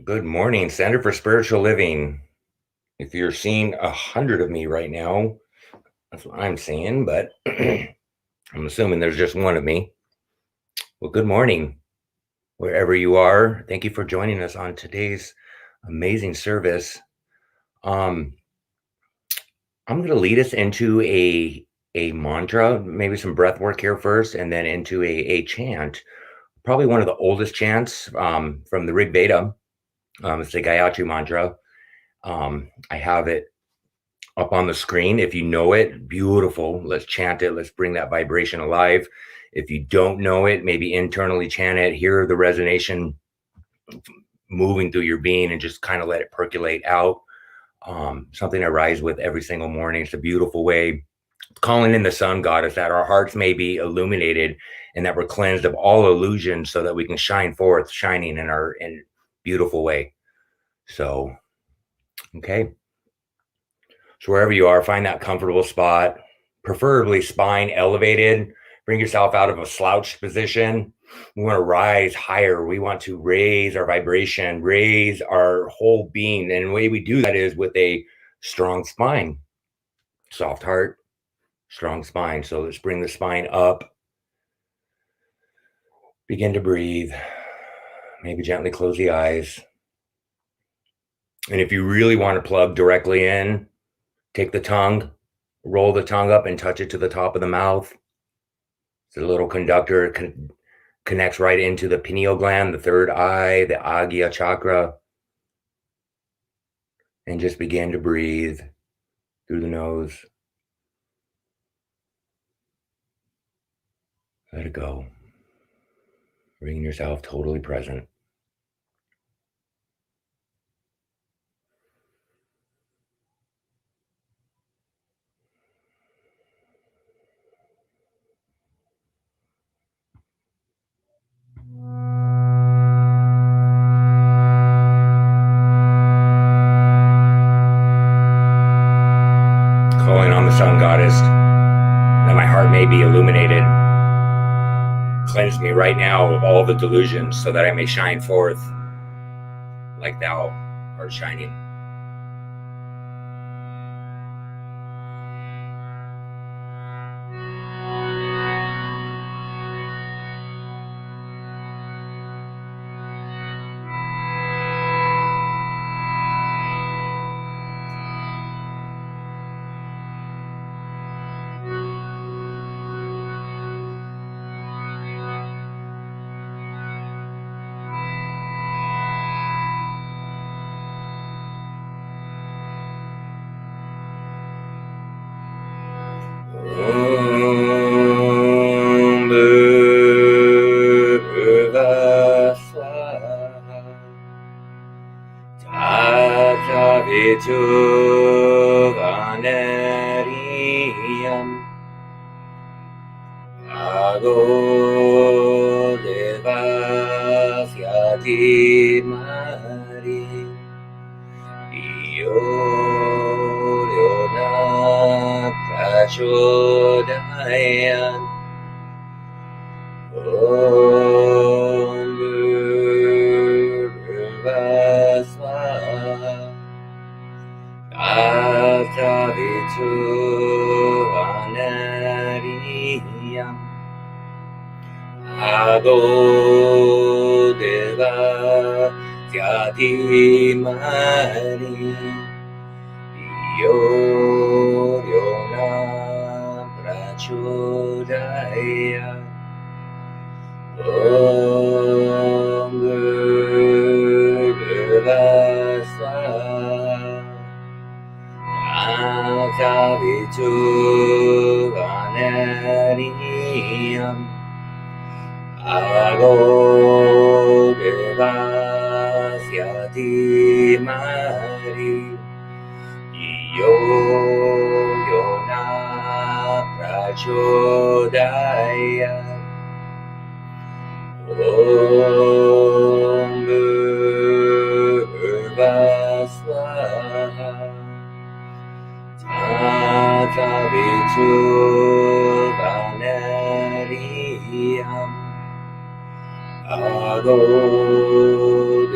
Good morning, Center for Spiritual Living. If you're seeing 100 of me right now, that's what I'm seeing, but I'm assuming there's just one of me. Well, good morning, wherever you are. Thank you for joining us on today's amazing service. Um, I'm going to lead us into a mantra, maybe some breath work here first, and then into a chant. Probably one of the oldest chants from the Rig Veda. It's the Gayatri Mantra. I have it up on the screen. If you know it, beautiful. Let's chant it. Let's bring that vibration alive. If you don't know it, maybe internally chant it. Hear the resonation moving through your being and just kind of let it percolate out. Something I rise with every single morning. It's a beautiful way. Calling in the sun goddess that our hearts may be illuminated and that we're cleansed of all illusions so that we can shine forth, shining in beautiful way. So, okay. So wherever you are, find that comfortable spot, preferably spine elevated. Bring yourself out of a slouched position. We want to rise higher. We want to raise our vibration, raise our whole being. And the way we do that is with a strong spine, soft heart, strong spine. So let's bring the spine up. Begin to breathe. Maybe gently close the eyes. And if you really want to plug directly in, take the tongue, roll the tongue up and touch it to the top of the mouth. The little conductor connects right into the pineal gland, the third eye, the Agya chakra. And just begin to breathe through the nose. Let it go. Bringing yourself totally present. Calling on the sun goddess, that my heart may be illuminated. Cleanse me right now of all the delusions so that I may shine forth like thou art shining.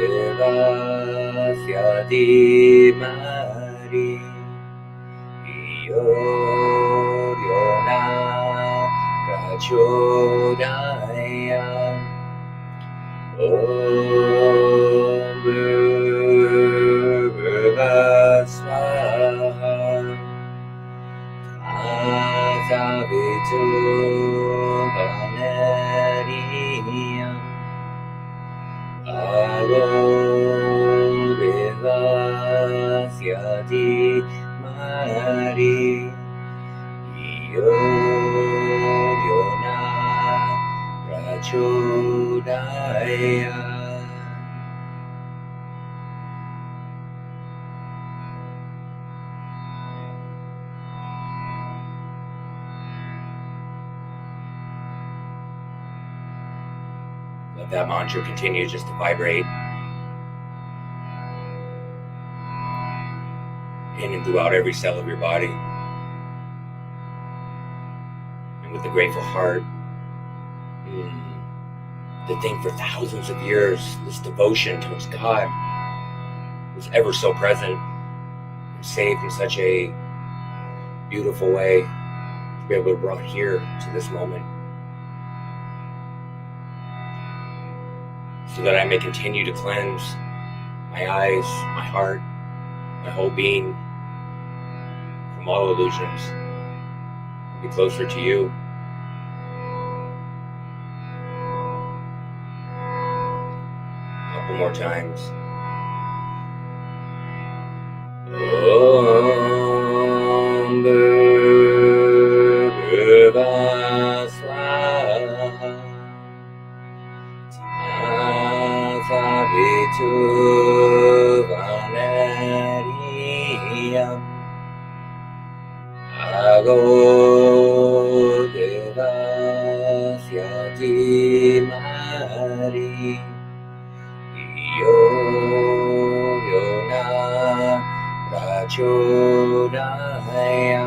Devasya Yoryona Prachodaya Om Bhurvasvaha Asavitu Vanariyam Aro Devasyati Mari Yona Prachodaya. Let that mantra continue just to vibrate in and throughout every cell of your body. And with a grateful heart, to think for thousands of years, this devotion towards God was ever so present and saved in such a beautiful way to be able to be brought here to this moment, so that I may continue to cleanse my eyes, my heart, my whole being from all illusions, be closer to you. A couple more times. Om Bhurvasvaha Tasavitu Vanariyam Ago Devasyati Mari Yona Prachodaya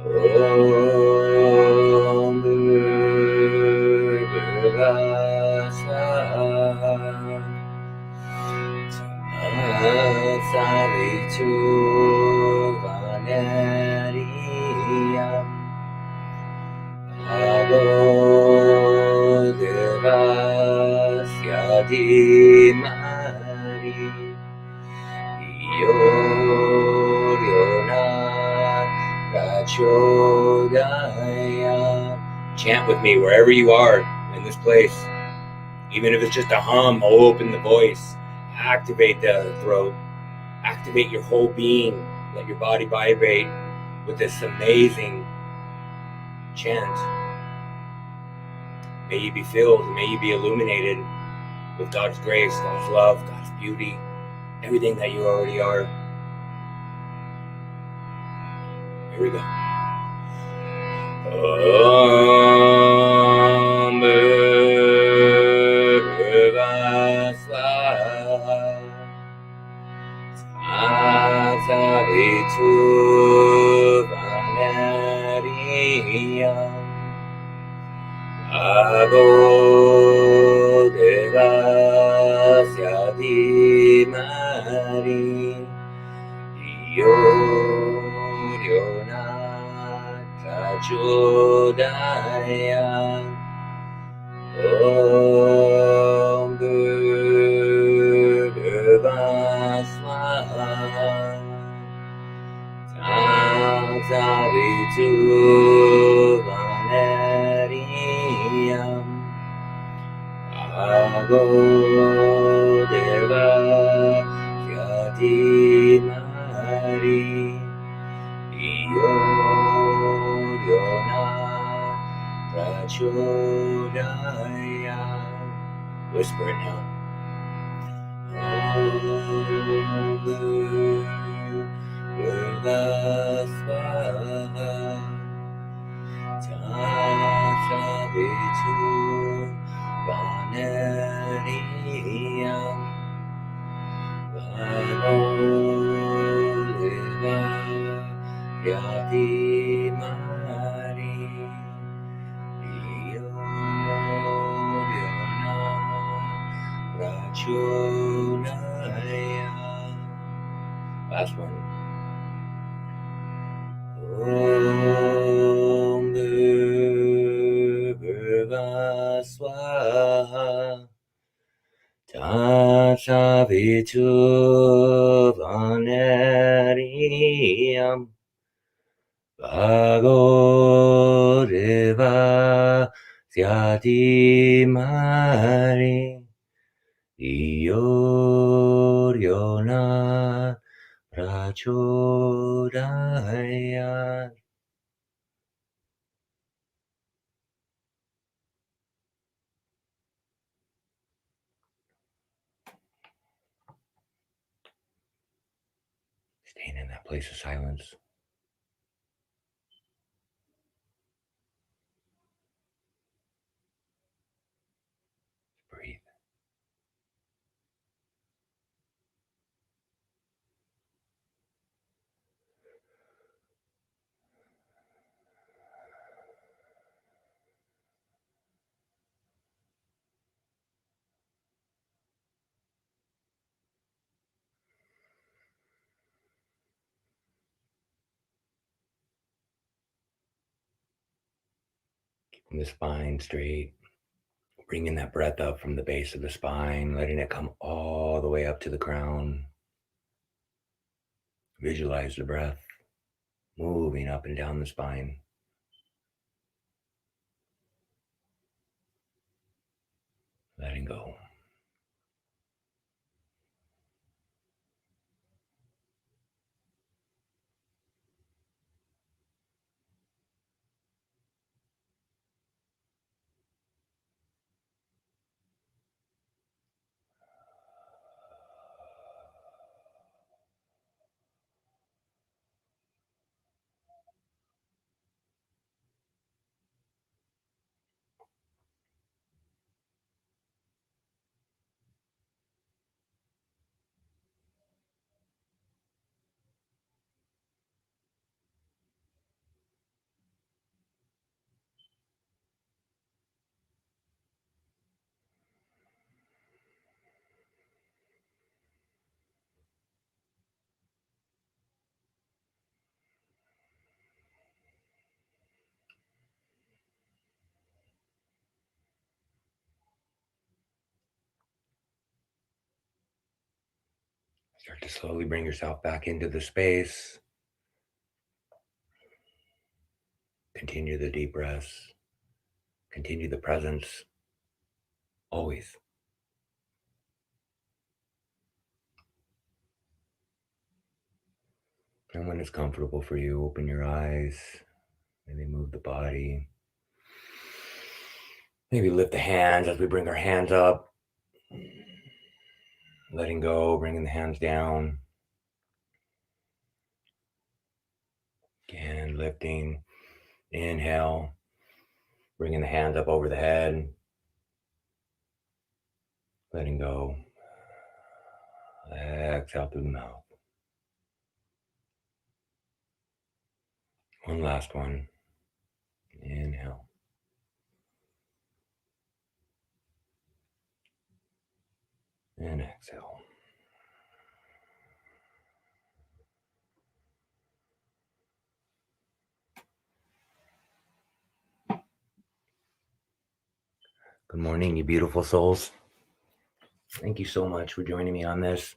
Om Bhurvasvaha Tasavitu Vanariyam Ago Devasyati Mari Yona Prachodaya. Chant with me wherever you are in this place. Even if it's just a hum, open the voice. Activate the throat. Activate your whole being. Let your body vibrate with this amazing chant. May you be filled, may you be illuminated with God's grace, God's love, God's beauty, everything that you already are. Here we go. Om Bhurvasvaha Tasavitu Vanariyam Ago Devasyati Mari Yona Prachodaya Om Bhurvasvaha Tasavitu Vanariyam Ago Devasyati Mari Yona Prachodaya. Whisper it now. Om Bhurvasvaha Tasavitu Vanariyam Ago Devasyati Mari Yona Last one. Om Bhurva Swaha Tatsaviturvaneriam Bhago Deva Syadimari Yoryona Prachodaya. Staying in that place of silence. Breathe. Keeping the spine straight. Bringing that breath up from the base of the spine, letting it come all the way up to the crown. Visualize the breath moving up and down the spine. Letting go. Start to slowly bring yourself back into the space. Continue the deep breaths. Continue the presence. Always. And when it's comfortable for you, open your eyes. Maybe move the body. Maybe lift the hands as we bring our hands up. Letting go, bringing the hands down. Again, lifting. Inhale. Bringing the hands up over the head. Letting go. Exhale through the mouth. One last one. Inhale. And exhale. Good morning, you beautiful souls. Thank you so much for joining me on this.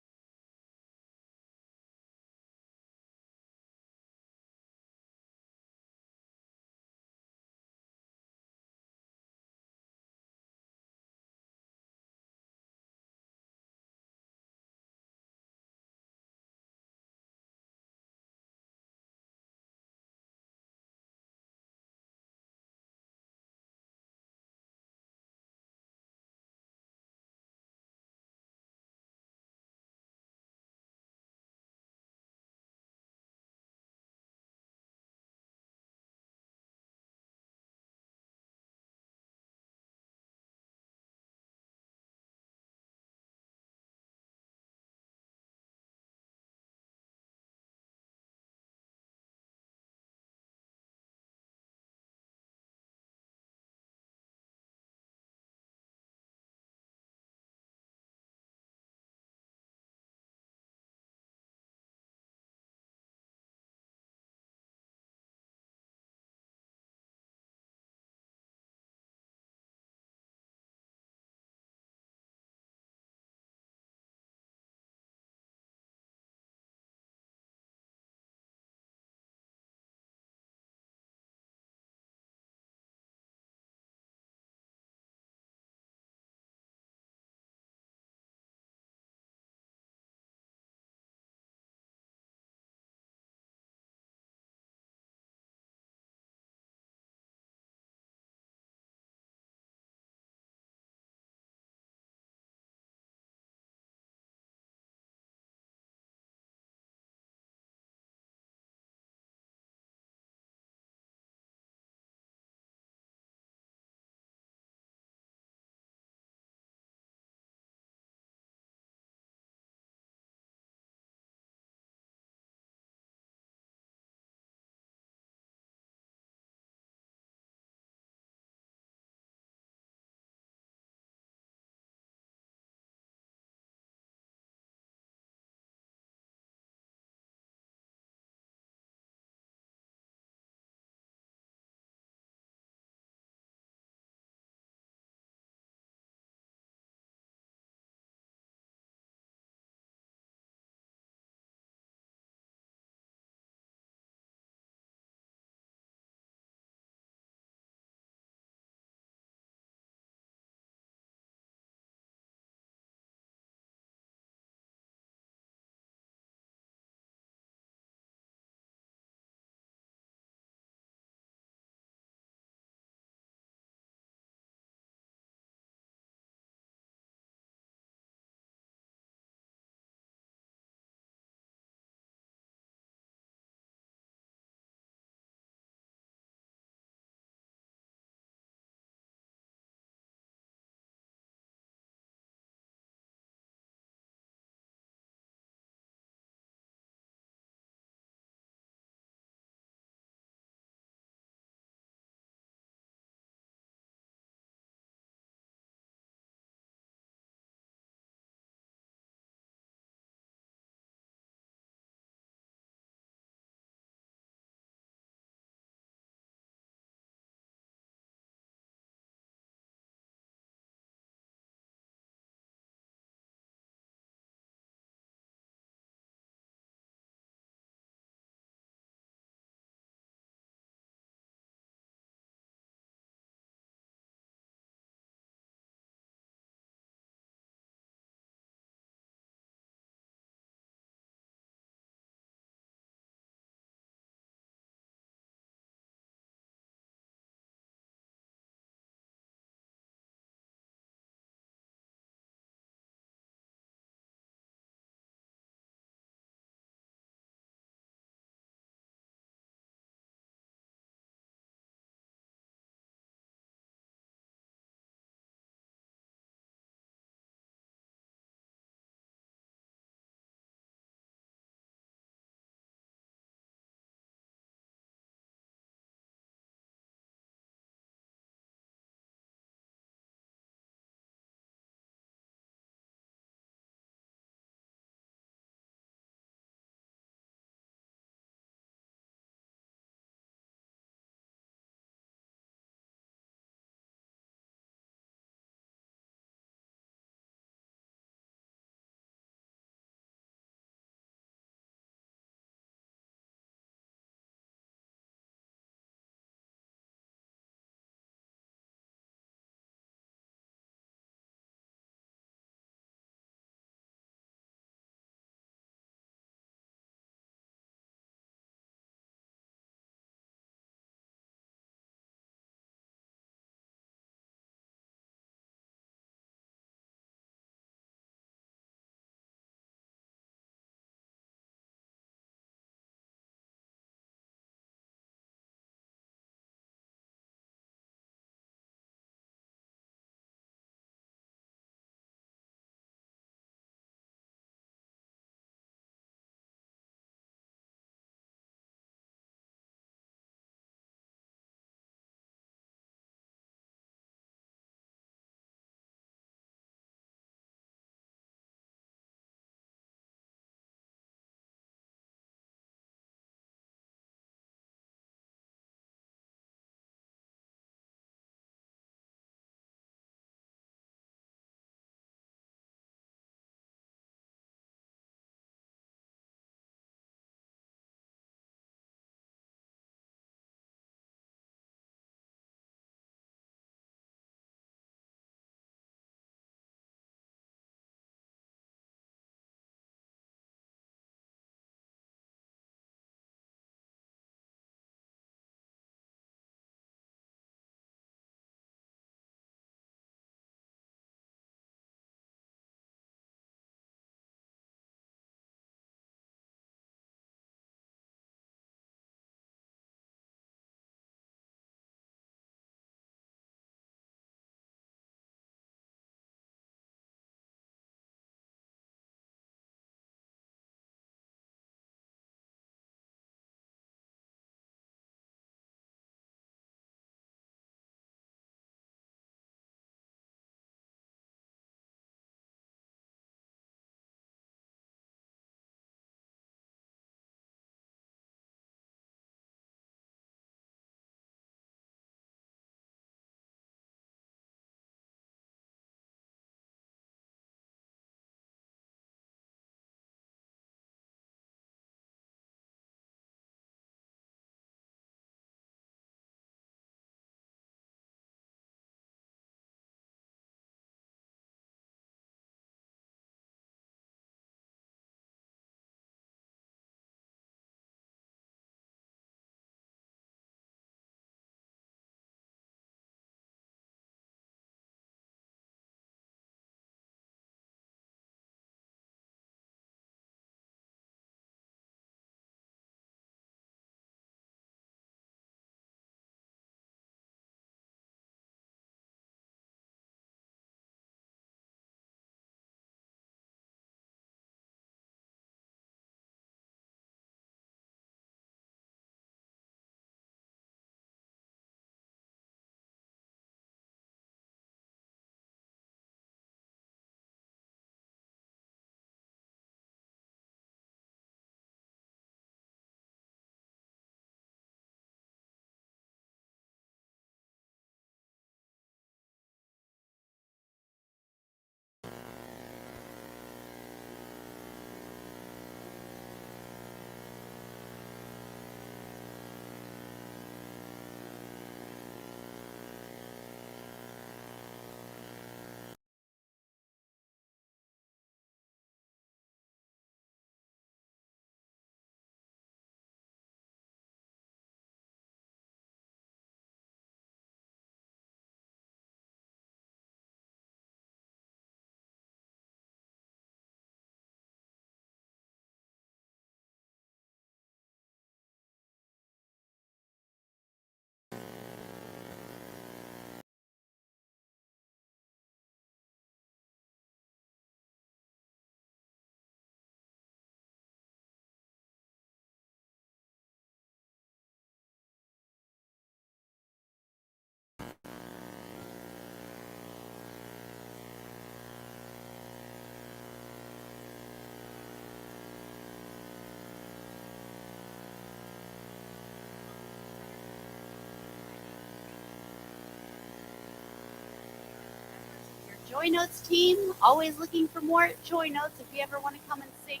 Joy Notes team, always looking for more Joy Notes if you ever want to come and sing.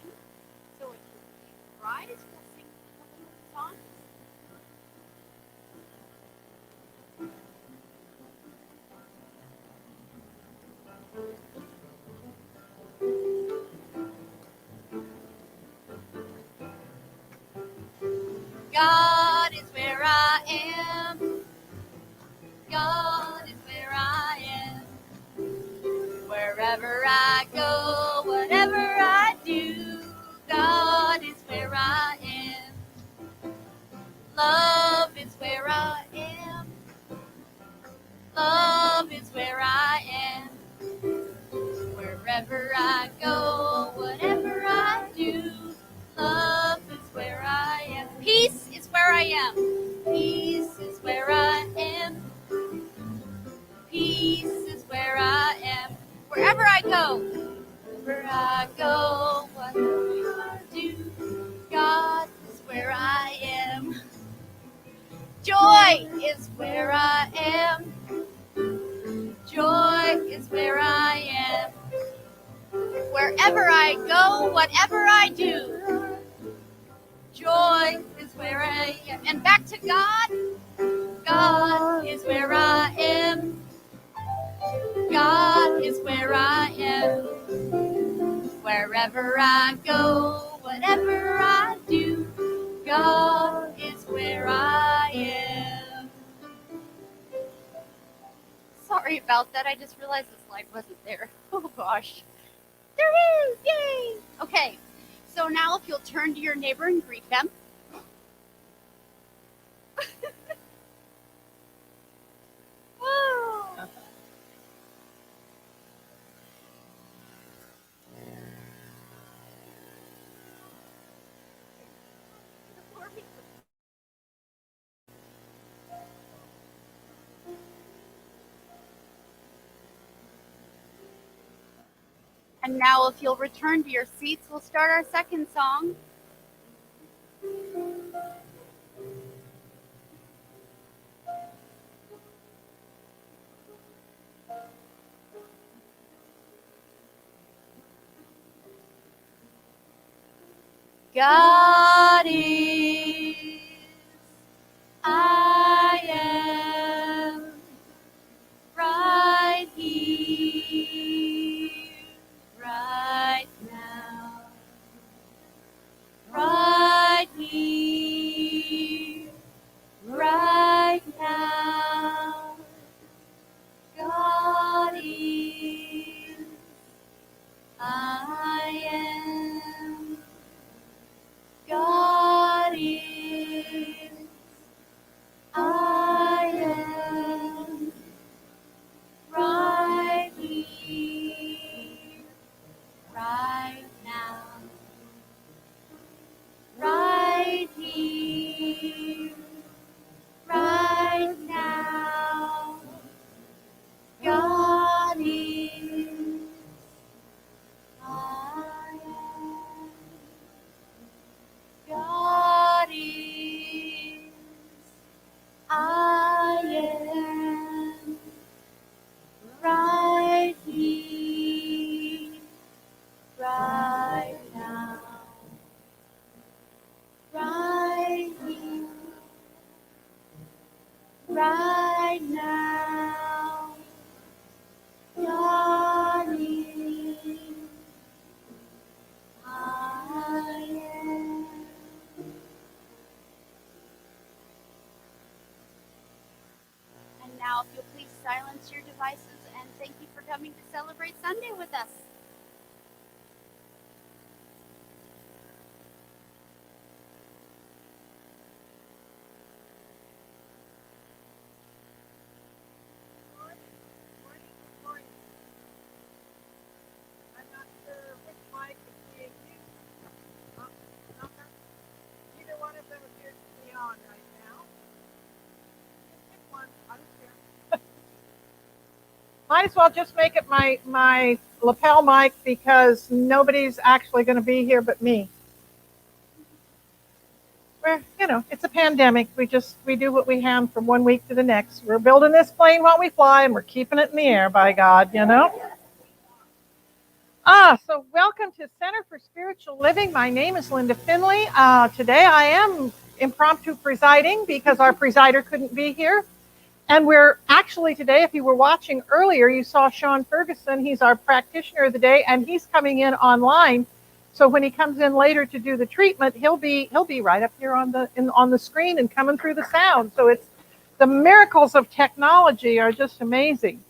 So if you rise, we'll sing a couple more songs. God is where I am. God is where I am. Wherever I go, whatever I do, God is where I am. Love is where I am. Love is where I am. Wherever I go, whatever I do, love is where I am. Peace is where I am. Peace is where I am. Peace is where I am. Wherever I go, wherever I go, whatever I do, God is where I am. Joy is where I am. Joy is where I am. Wherever I go, whatever I do, joy is where I am. And back to God. God is where I am. God is where I am. Wherever I go, whatever I do, God is where I am. Sorry about that. I just realized the slide wasn't there. Oh gosh. There it is! Yay! Okay, so now if you'll turn to your neighbor and greet them. Whoa. And now if you'll return to your seats, we'll start our second song. God is, I am, right here, right now, right here, right now. God is, I am. God is, I am, right here, right now, right here, right now. God is, I am. God is, I am, right here, right now, right here, right now. God is, I am. And now, if you'll please silence your devices, and thank you for coming to celebrate Sunday with us. Might as well just make it my lapel mic because nobody's actually going to be here but me. It's a pandemic. We do what we can from one week to the next. We're building this plane while we fly, and we're keeping it in the air, by God, So welcome to Center for Spiritual Living. My name is Linda Finley. Today I am impromptu presiding because our presider couldn't be here. And we're actually today, if you were watching earlier, you saw Sean Ferguson. He's our practitioner of the day, and he's coming in online. So when he comes in later to do the treatment, he'll be right up here on the screen and coming through the sound. So it's the miracles of technology are just amazing.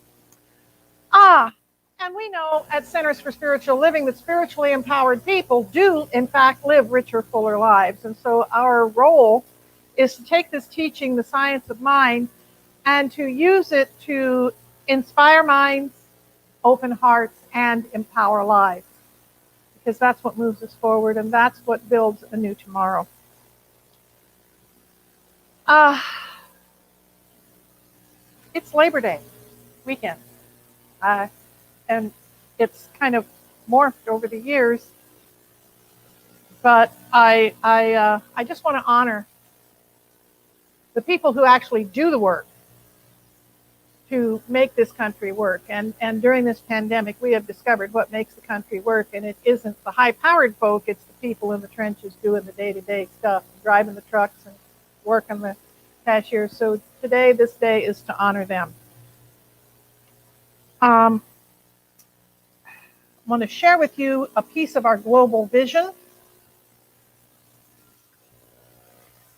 And we know at Centers for Spiritual Living that spiritually empowered people do, in fact, live richer, fuller lives. And so our role is to take this teaching, the science of mind, and to use it to inspire minds, open hearts, and empower lives. Because that's what moves us forward, and that's what builds a new tomorrow. It's Labor Day weekend. And it's kind of morphed over the years, but I just want to honor the people who actually do the work to make this country work. And during this pandemic, we have discovered what makes the country work, and it isn't the high-powered folk, it's the people in the trenches doing the day-to-day stuff, driving the trucks and working the cashiers. So today, this day is to honor them. I want to share with you a piece of our global vision.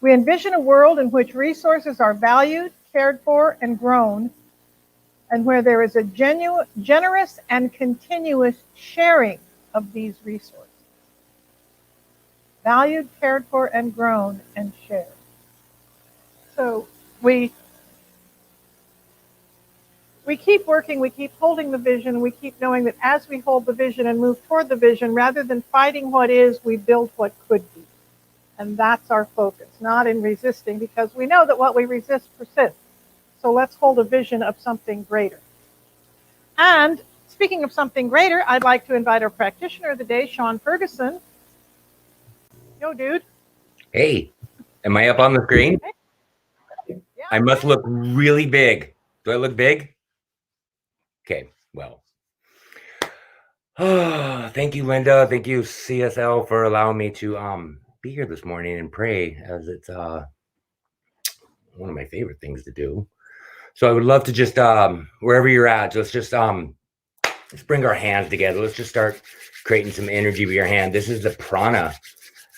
We envision a world in which resources are valued, cared for, and grown, and where there is a generous and continuous sharing of these resources. Valued, cared for, and grown, and shared. So we keep working, we keep holding the vision, we keep knowing that as we hold the vision and move toward the vision, rather than fighting what is, we build what could be. And that's our focus, not in resisting, because we know that what we resist persists. So let's hold a vision of something greater. And speaking of something greater, I'd like to invite our practitioner of the day, Sean Ferguson. Yo, dude. Hey, am I up on the screen? Yeah. I must look really big. Do I look big? Okay, well. Thank you, Linda. Thank you, CSL, for allowing me to be here this morning and pray, as it's one of my favorite things to do. So I would love to just wherever you're at, let's bring our hands together. Let's just start creating some energy with your hand. This is the prana,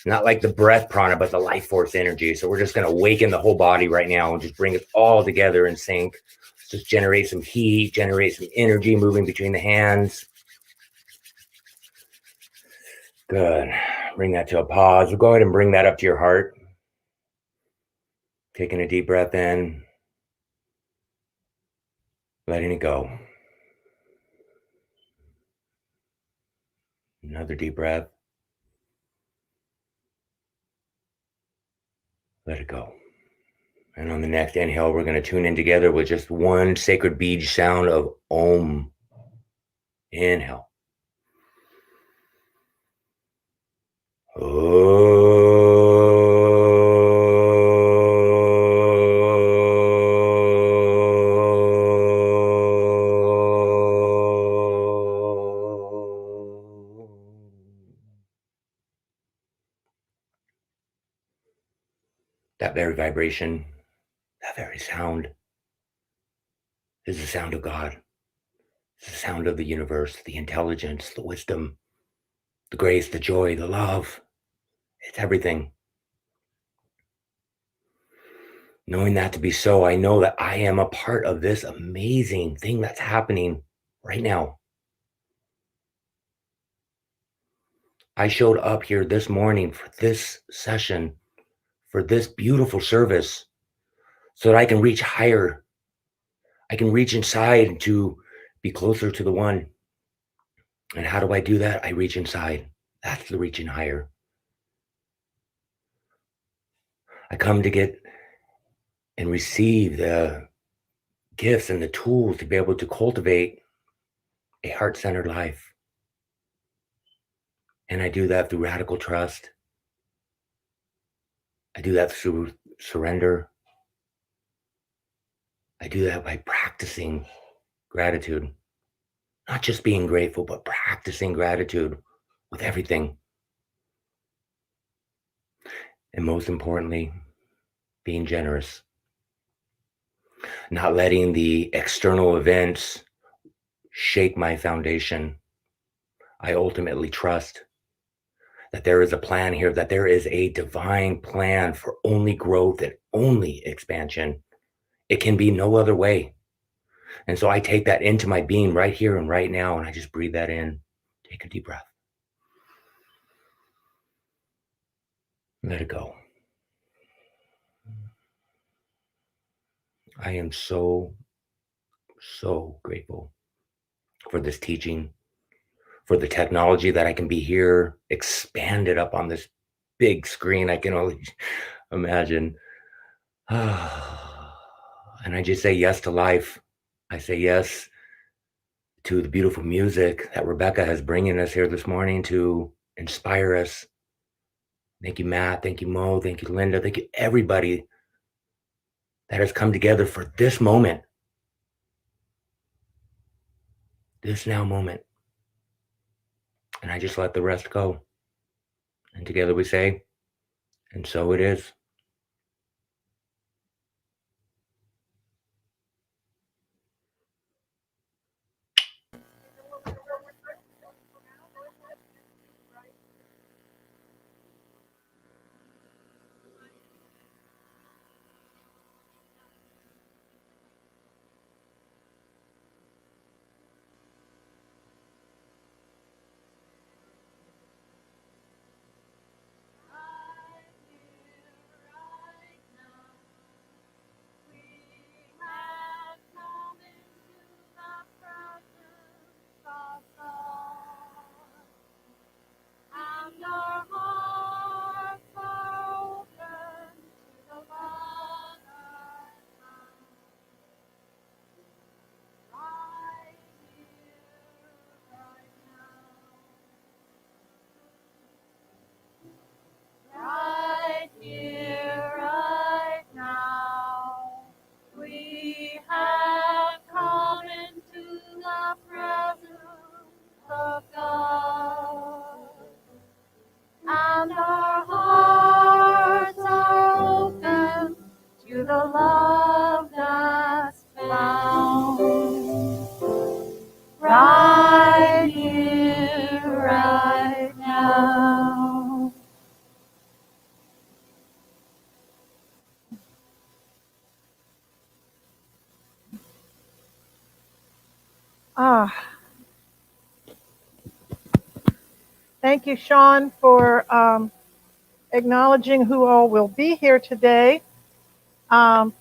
not like the breath prana, but the life force energy. So we're just going to awaken the whole body right now and just bring it all together in sync. Just generate some heat, generate some energy moving between the hands. Good. Bring that to a pause. We'll go ahead and bring that up to your heart. Taking a deep breath in. Letting it go. Another deep breath. Let it go. And on the next inhale, we're going to tune in together with just one sacred bead sound of Om. Inhale. That very vibration, that very sound is the sound of God. It's the sound of the universe, the intelligence, the wisdom, the grace, the joy, the love. It's everything. Knowing that to be so, I know that I am a part of this amazing thing that's happening right now. I showed up here this morning for this session, for this beautiful service, so that I can reach higher. I can reach inside to be closer to the one. And how do I do that? I reach inside. That's the reaching higher. I come to get and receive the gifts and the tools to be able to cultivate a heart-centered life. And I do that through radical trust. I do that through surrender. I do that by practicing gratitude. Not just being grateful, but practicing gratitude with everything. And most importantly, being generous. Not letting the external events shake my foundation. I ultimately trust that there is a plan here, that there is a divine plan for only growth and only expansion. It can be no other way. And so I take that into my being right here and right now, and I just breathe that in. Take a deep breath. Let it go. I am so grateful for this teaching, for the technology that I can be here, expanded up on this big screen. I can only imagine. And I just say yes to life. I say yes to the beautiful music that Rebecca has bringing us here this morning to inspire us. Thank you, Matt. Thank you, Mo. Thank you, Linda. Thank you, everybody that has come together for this moment. This now moment. And I just let the rest go. And together we say, and so it is. Thank you, Sean, for acknowledging who all will be here today. Reverend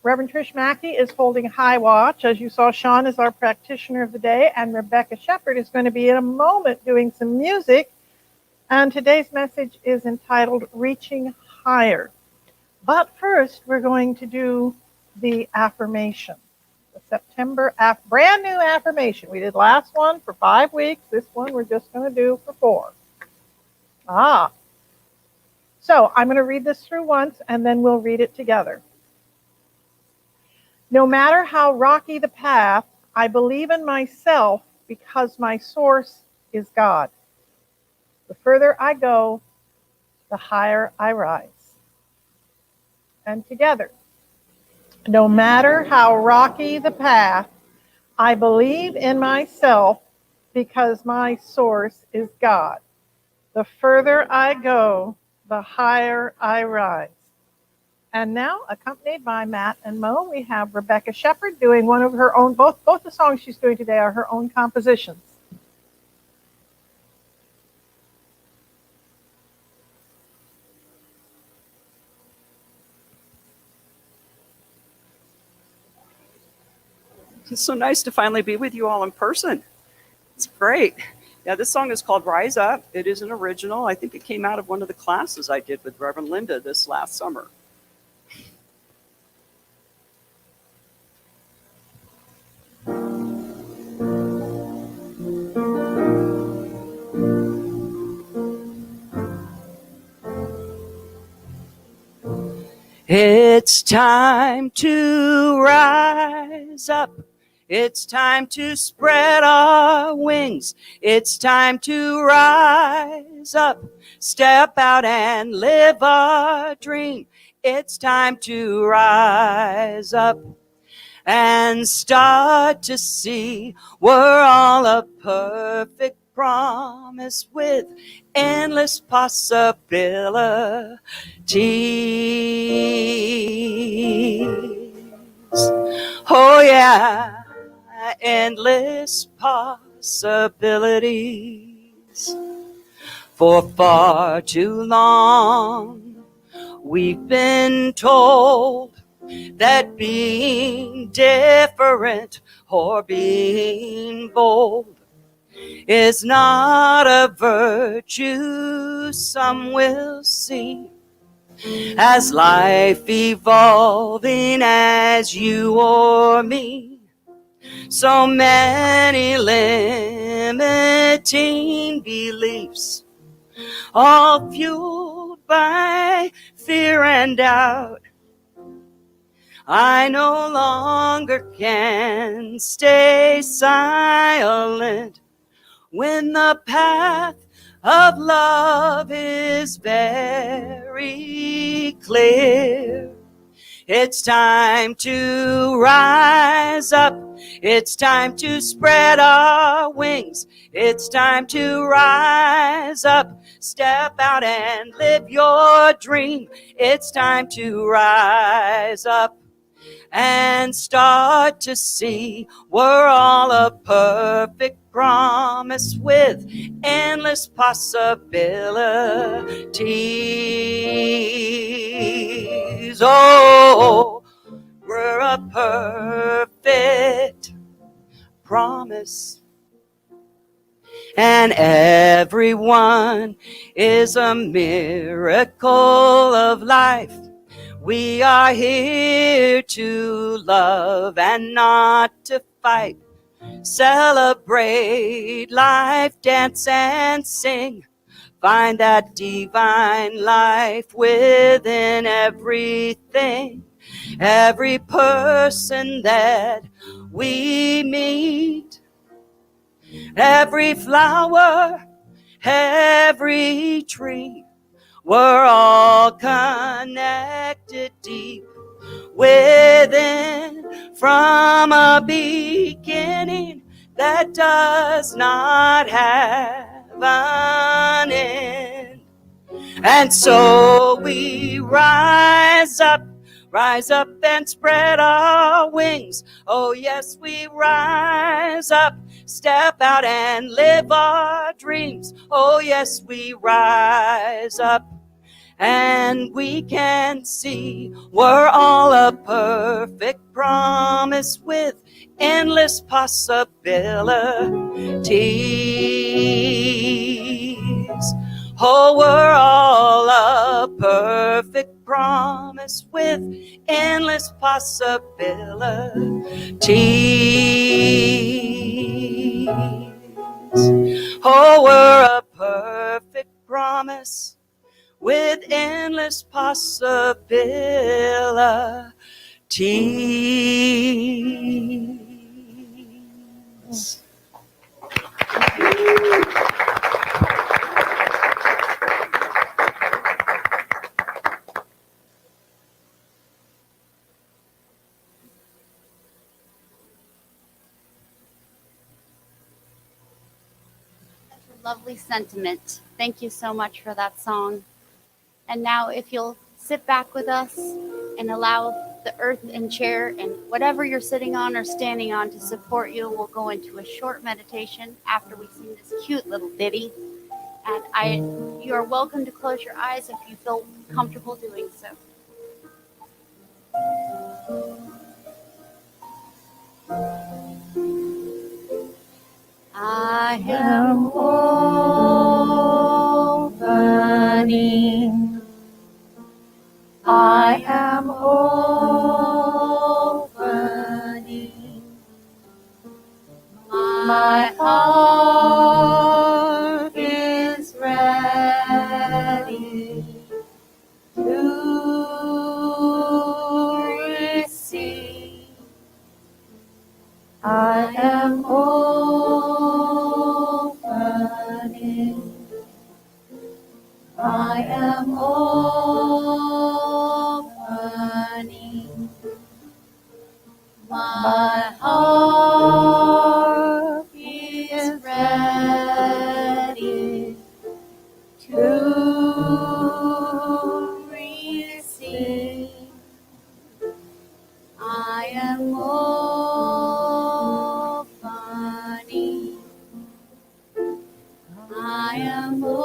Trish Mackey is holding high watch. As you saw, Sean is our practitioner of the day, and Rebecca Shepard is going to be in a moment doing some music. And today's message is entitled Reaching Higher. But first, we're going to do the affirmation. The September brand new affirmation. We did last one for 5 weeks. This one we're just going to do for 4. So I'm going to read this through once, and then we'll read it together. No matter how rocky the path, I believe in myself because my source is God. The further I go, the higher I rise. And together. No matter how rocky the path, I believe in myself because my source is God. The further I go, the higher I rise. And now, accompanied by Matt and Mo, we have Rebecca Shepard doing one of her own, both the songs she's doing today are her own compositions. It's so nice to finally be with you all in person. It's great. Yeah, this song is called Rise Up. It is an original. I think it came out of one of the classes I did with Reverend Linda this last summer. It's time to rise up. It's time to spread our wings. It's time to rise up, step out and live our dream. It's time to rise up and start to see we're all a perfect promise with endless possibilities. Oh yeah, endless possibilities. For far too long we've been told that being different or being bold is not a virtue. Some will see as life evolving as you or me. So many limiting beliefs, all fueled by fear and doubt. I no longer can stay silent when the path of love is very clear. It's time to rise up. It's time to spread our wings. It's time to rise up, step out and live your dream. It's time to rise up and start to see we're all a perfect promise with endless possibilities. Oh, we're a perfect promise. And everyone is a miracle of life. We are here to love and not to fight. Celebrate life, dance and sing. Find that divine life within everything. Every person that we meet, every flower, every tree, we're all connected deep within from a beginning that does not have an end. And so we rise up and spread our wings. Oh yes, we rise up, step out and live our dreams. Oh yes, we rise up and we can see we're all a perfect promise with endless possibilities. Oh, we're all a perfect promise with endless possibilities. Oh, we're a perfect promise with endless possibilities. Lovely sentiment. Thank you so much for that song. And now if you'll sit back with us and allow the earth and chair and whatever you're sitting on or standing on to support you, we'll go into a short meditation after we sing this cute little ditty. And you are welcome to close your eyes if you feel comfortable doing so. I am opening. I am opening. My heart is ready to receive. I I am opening my heart is ready to receive. I am opening. I am opening.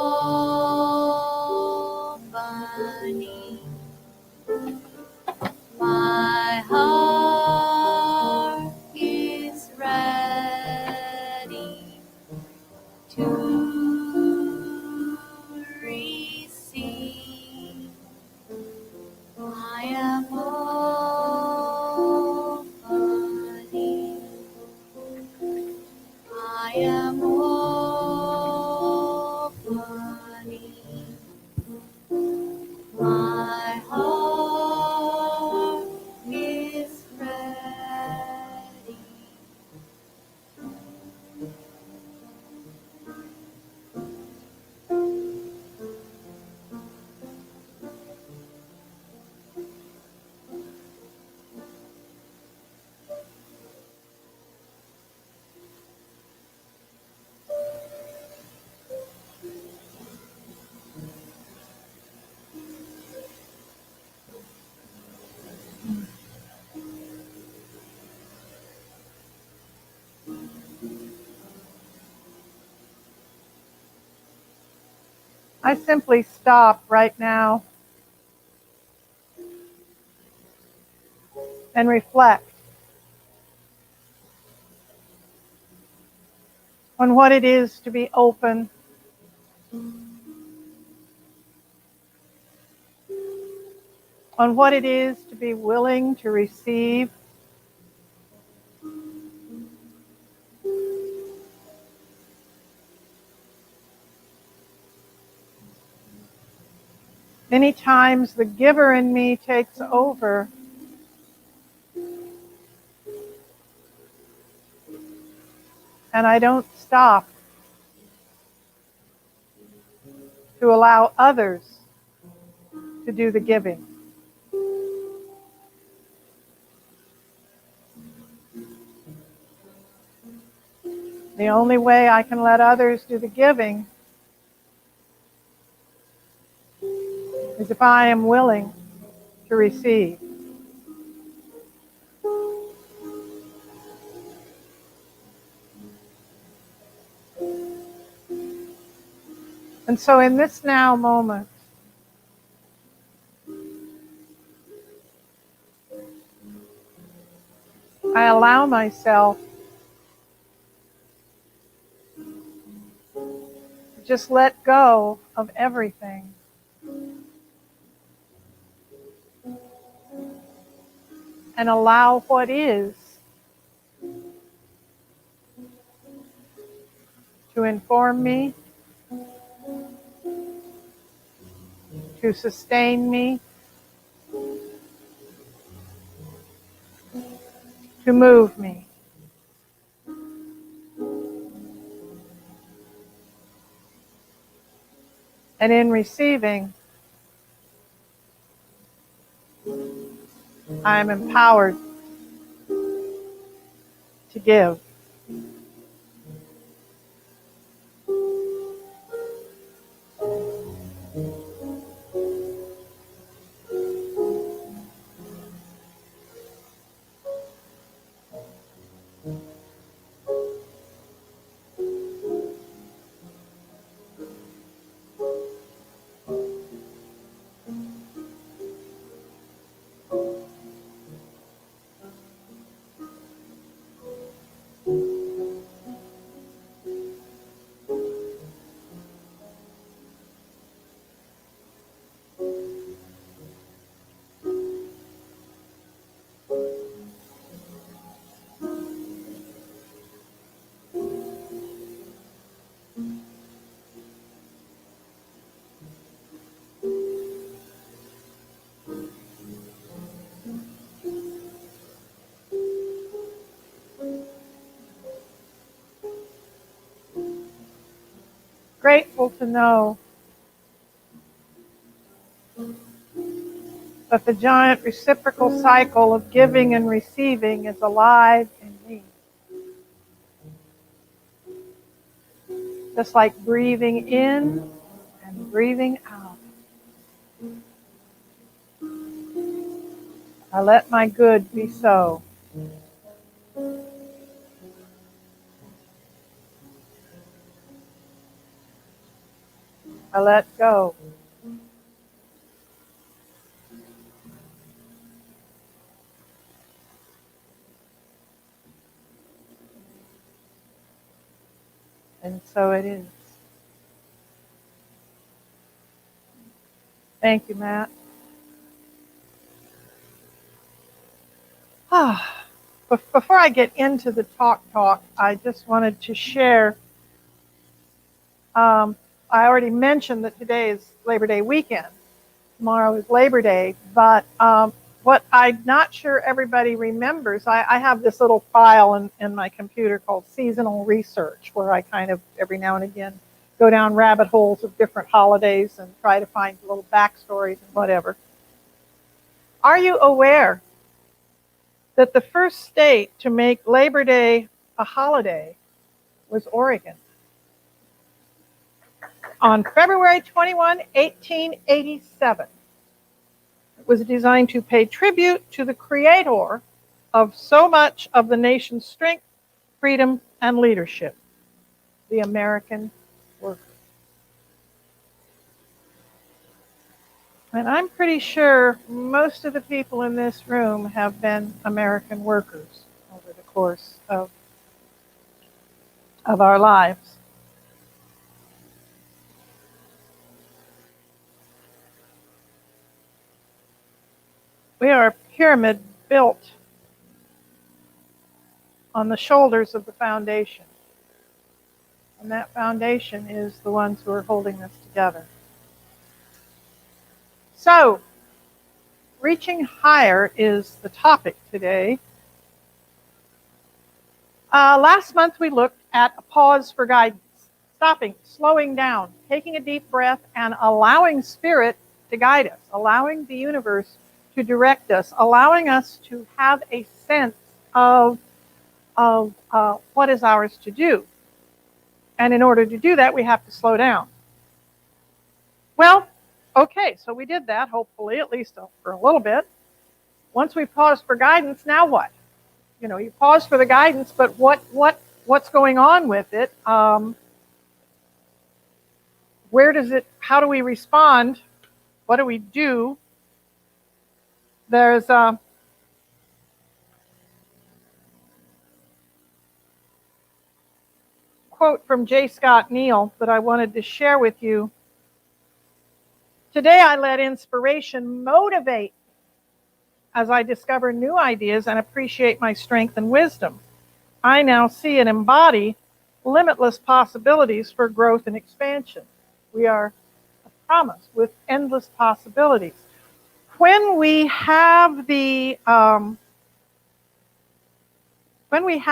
My heart is ready to receive. I am opening. I am opening. My heart is ready. I simply stop right now and reflect on what it is to be open, on what it is to be willing to receive, many times the giver in me takes over, and I don't stop to allow others to do the giving. The only way I can let others do the giving is if I am willing to receive. And so in this now moment, I allow myself to just let go of everything. And allow what is to inform me, to sustain me, to move me. And in receiving, I am empowered to give. grateful to know that the giant reciprocal cycle of giving and receiving is alive in me. Just like breathing in and breathing out. I let my good be so. I let go. And so it is. Thank you, Matt. Before I get into the talk, I just wanted to share. I already mentioned that today is Labor Day weekend. Tomorrow is Labor Day, but what I'm not sure everybody remembers, I have this little file in my computer called Seasonal Research, where I kind of every now and again go down rabbit holes of different holidays and try to find little backstories and whatever. Are you aware that the first state to make Labor Day a holiday was Oregon? On February 21, 1887. It was designed to pay tribute to the creator of so much of the nation's strength, freedom, and leadership, the American worker. And I'm pretty sure most of the people in this room have been American workers over the course of our lives. We are a pyramid built on the shoulders of the foundation. And that foundation is the ones who are holding us together. So, reaching higher is the topic today. Last month we looked at a pause for guidance. Stopping, slowing down, taking a deep breath, and allowing Spirit to guide us. Allowing the universe to direct us, allowing us to have a sense of what is ours to do. And in order to do that, we have to slow down. Well, okay, so we did that, hopefully, at least for a little bit. Once we pause for guidance, now what? You know, you pause for the guidance, but what's going on with it? Where does it, how do we respond? What do we do? There's a quote from J. Scott Neal that I wanted to share with you. Today I let inspiration motivate as I discover new ideas and appreciate my strength and wisdom. I now see and embody limitless possibilities for growth and expansion. We are a promise with endless possibilities. When we have the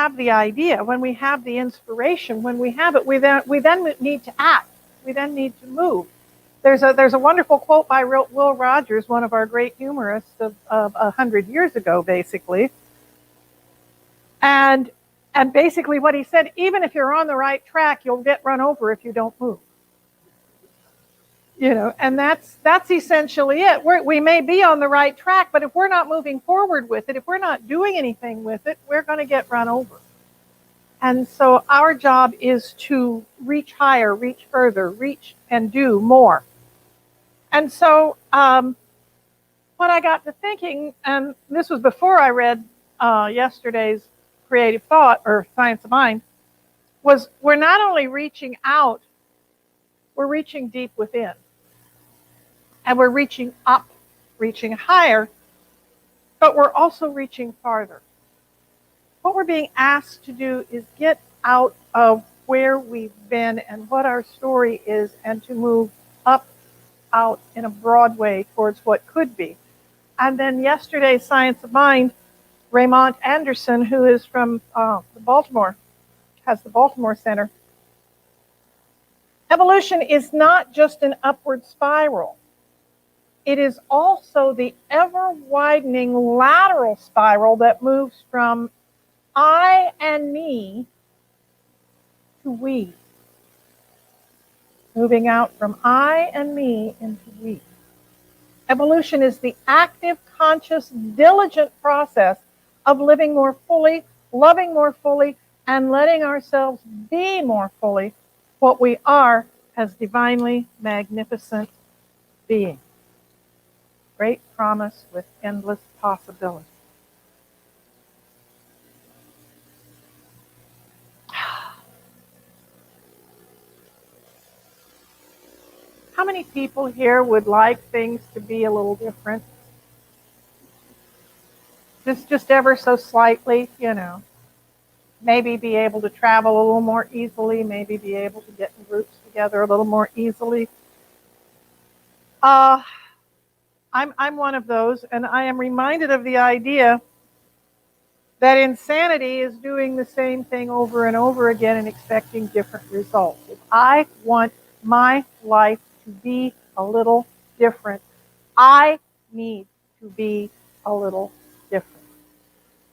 idea, when we have the inspiration, when we have it, we then need to act. We then need to move. There's a wonderful quote by Will Rogers, one of our great humorists of 100 years ago, basically. And basically what he said, even if you're on the right track, you'll get run over if you don't move. You know, and that's essentially it. We may be on the right track, but if we're not moving forward with it, if we're not doing anything with it, we're going to get run over. And so our job is to reach higher, reach further, reach and do more. And so when I got to thinking, and this was before I read yesterday's Creative Thought or Science of Mind, was we're not only reaching out, we're reaching deep within. And we're reaching up, reaching higher, but we're also reaching farther. What we're being asked to do is get out of where we've been and what our story is and to move up, out in a broad way towards what could be. And then yesterday's Science of Mind, Raymond Anderson, who is from has the Baltimore Center, Evolution is not just an upward spiral. It is also the ever-widening lateral spiral that moves from I and me to we. Moving out from I and me into we. Evolution is the active, conscious, diligent process of living more fully, loving more fully, and letting ourselves be more fully what we are as divinely magnificent beings. Great promise with endless possibility. How many people here would like things to be a little different? Just ever so slightly, you know. Maybe be able to travel a little more easily, maybe be able to get in groups together a little more easily. I'm one of those, and I am reminded of the idea that insanity is doing the same thing over and over again and expecting different results. If I want my life to be a little different, I need to be a little different.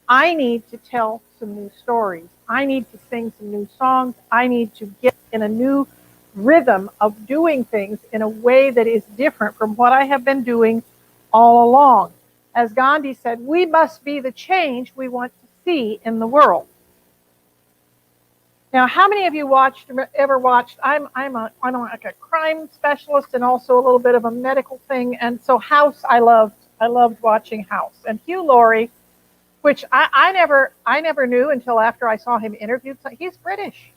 I need to tell some new stories. I need to sing some new songs. I need to get in a new rhythm of doing things in a way that is different from what I have been doing all along. As Gandhi said, we must be the change we want to see in the world. Now, how many of you ever watched? I'm like a crime specialist and also a little bit of a medical thing, and so House I loved watching House. And Hugh Laurie, which I never knew until after I saw him interviewed. He's British.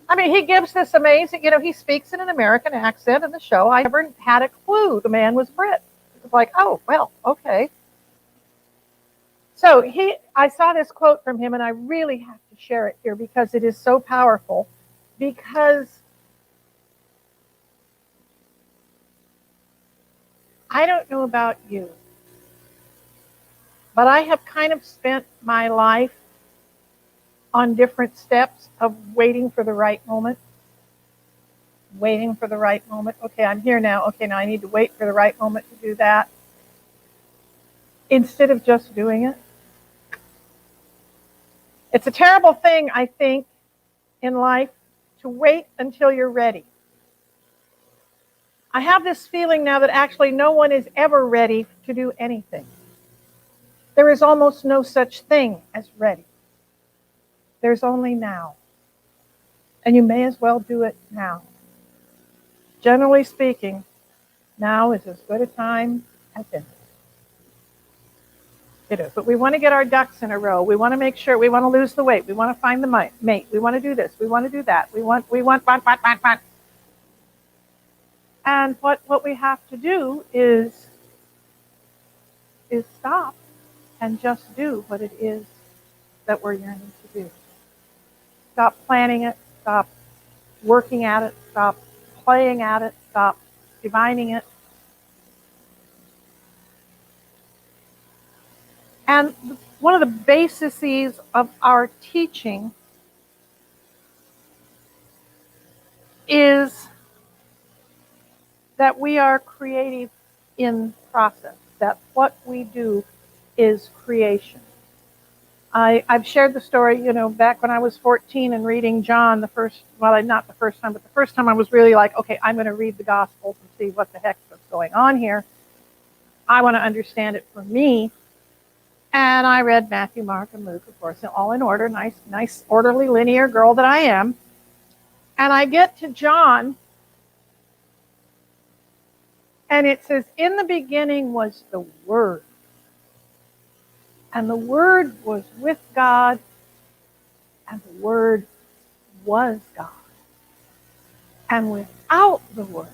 I mean, he gives this amazing, he speaks in an American accent in the show. I never had a clue the man was Brit. It was like, oh, well, okay. So I saw this quote from him, and I really have to share it here because it is so powerful. Because I don't know about you, but I have kind of spent my life on different steps of waiting for the right moment. Waiting for the right moment. Okay, I'm here now. Okay, now I need to wait for the right moment to do that. Instead of just doing it. It's a terrible thing, I think, in life to wait until you're ready. I have this feeling now that actually no one is ever ready to do anything. There is almost no such thing as ready. There's only now. And you may as well do it now. Generally speaking, now is as good a time as any. It is. But we want to get our ducks in a row. We want to make sure, we want to lose the weight. We want to find the mate. We want to do this. We want to do that. We want. And what we have to do is stop and just do what it is that we're yearning to do. Stop planning it. Stop working at it. Stop playing at it. Stop divining it. And one of the bases of our teaching is that we are creative in process, that what we do is creation. I've shared the story, back when I was 14 and reading John not the first time, but the first time I was really like, okay, I'm going to read the Gospels and see what the heck is going on here. I want to understand it for me. And I read Matthew, Mark, and Luke, of course, all in order, nice, orderly, linear girl that I am. And I get to John, and it says, in the beginning was the Word. And the Word was with God, and the Word was God. And without the Word,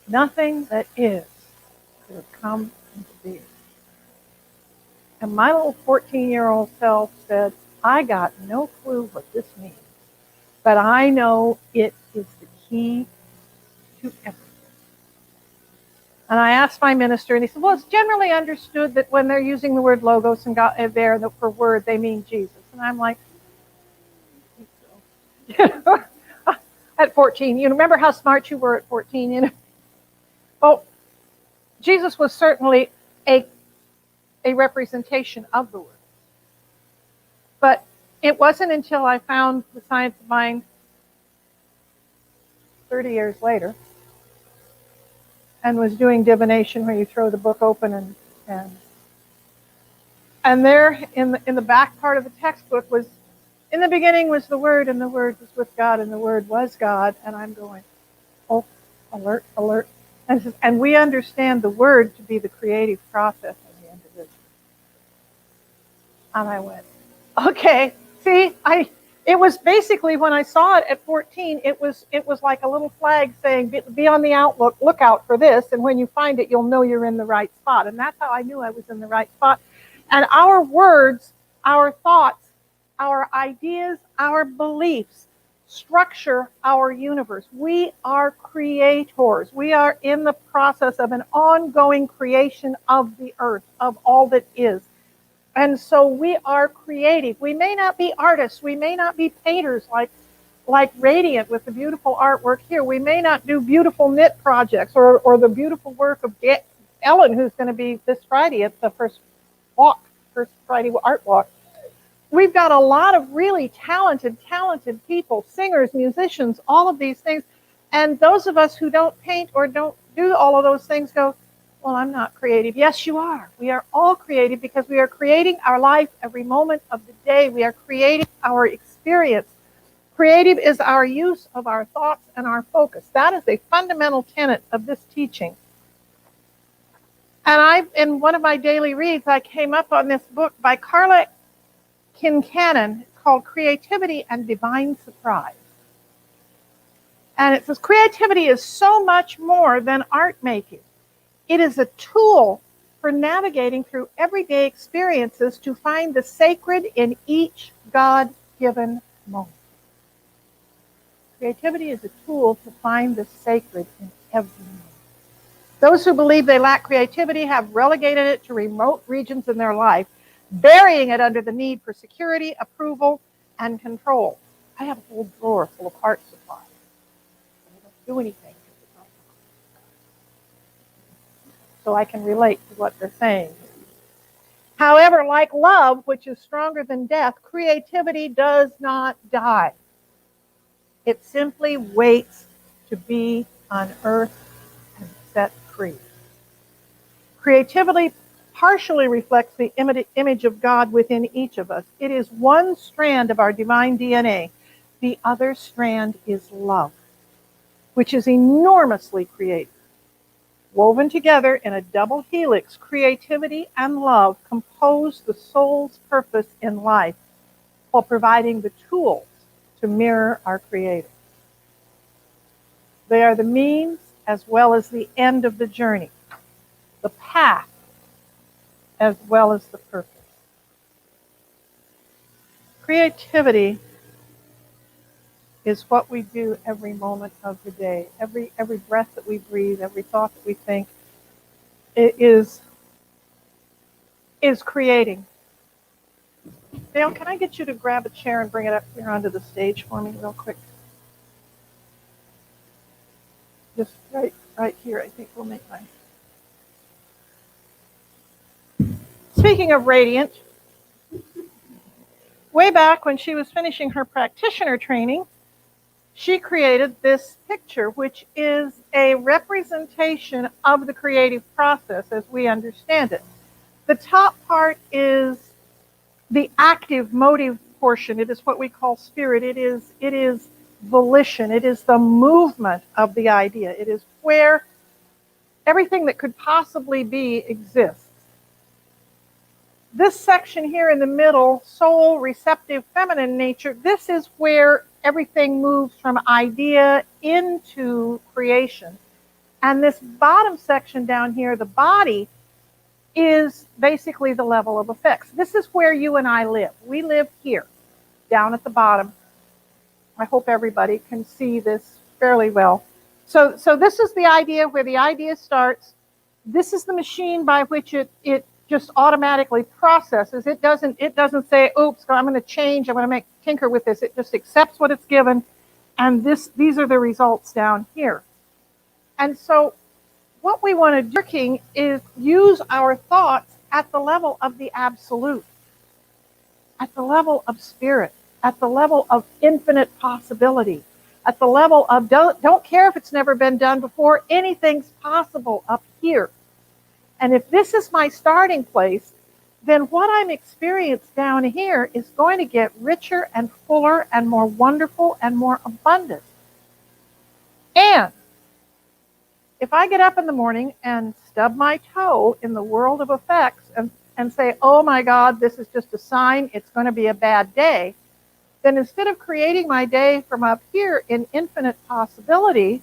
nothing that is could have come into being. And my little 14-year-old self said, I got no clue what this means, but I know it is the key to everything. And I asked my minister, and he said, well, it's generally understood that when they're using the word logos and God there for word, they mean Jesus. And I'm like, I at 14. You remember how smart you were at 14, you know? Well, Jesus was certainly a representation of the Word. But it wasn't until I found the science of mind 30 years later and was doing divination, where you throw the book open and there in the back part of the textbook was, in the beginning was the Word, and the Word was with God, and the Word was God. And I'm going, oh, alert, alert. And we understand the Word to be the creative process of the individual. And I went, okay, see, it was basically, when I saw it at 14, it was like a little flag saying, be on the look out for this, and when you find it, you'll know you're in the right spot. And that's how I knew I was in the right spot. And our words, our thoughts, our ideas, our beliefs structure our universe. We are creators. We are in the process of an ongoing creation of the earth, of all that is. And so we are creative. We may not be artists. We may not be painters like Radiant with the beautiful artwork here. We may not do beautiful knit projects or the beautiful work of Ellen, who's going to be this Friday at the first Friday art walk. We've got a lot of really talented people, singers, musicians, all of these things. And those of us who don't paint or don't do all of those things go, well, I'm not creative. Yes, you are. We are all creative, because we are creating our life every moment of the day. We are creating our experience. Creative is our use of our thoughts and our focus. That is a fundamental tenet of this teaching. And in one of my daily reads, I came up on this book by Carla Kincannon called Creativity and Divine Surprise. And it says, creativity is so much more than art making. It is a tool for navigating through everyday experiences to find the sacred in each God-given moment. Creativity is a tool to find the sacred in every moment. Those who believe they lack creativity have relegated it to remote regions in their life, burying it under the need for security, approval, and control. I have a whole drawer full of art supplies. I don't do anything. So I can relate to what they're saying. However, like love, which is stronger than death, creativity does not die. It simply waits to be unearthed and set free. Creativity partially reflects the image of God within each of us. It is one strand of our divine DNA. The other strand is love, which is enormously creative. Woven together in a double helix, creativity and love compose the soul's purpose in life, while providing the tools to mirror our Creator. They are the means as well as the end of the journey, the path as well as the purpose. Creativity is what we do every moment of the day. Every breath that we breathe, every thought that we think, it is creating. Dale, can I get you to grab a chair and bring it up here onto the stage for me real quick? Just right here, I think we'll make mine. Speaking of Radiant, way back when she was finishing her practitioner training, she created this picture, which is a representation of the creative process as we understand it. The top part is the active motive portion. It is what we call spirit. It is volition. It is the movement of the idea. It is where everything that could possibly be exists. This section here in the middle, soul, receptive, feminine nature, this is where everything moves from idea into creation. And this bottom section down here, the body, is basically the level of effects. This is where you and I live. We live here, down at the bottom. I hope everybody can see this fairly well. So this is the idea, where the idea starts. This is the machine by which it just automatically processes. It doesn't say, oops, I'm going to change, I'm going to tinker with this. It just accepts what it's given And these are the results down here. And so what we want to do working is use our thoughts at the level of the absolute, at the level of spirit, at the level of infinite possibility, at the level of don't care if it's never been done before, anything's possible up here. And if this is my starting place, then what I'm experiencing down here is going to get richer and fuller and more wonderful and more abundant. And if I get up in the morning and stub my toe in the world of effects and say, oh my God, this is just a sign, it's going to be a bad day, then instead of creating my day from up here in infinite possibility,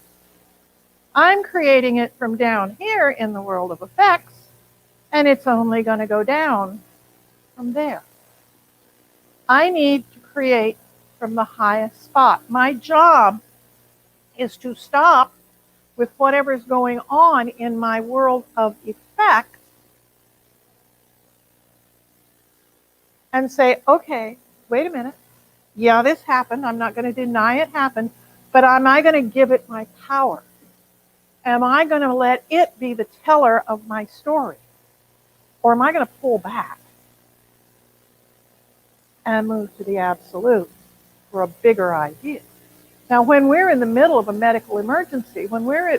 I'm creating it from down here in the world of effects, and it's only going to go down from there. I need to create from the highest spot. My job is to stop with whatever's going on in my world of effect and say, okay, wait a minute. Yeah, this happened. I'm not going to deny it happened, but am I going to give it my power? Am I going to let it be the teller of my story? Or am I going to pull back and move to the absolute for a bigger idea? Now, when we're in the middle of a medical emergency, when we're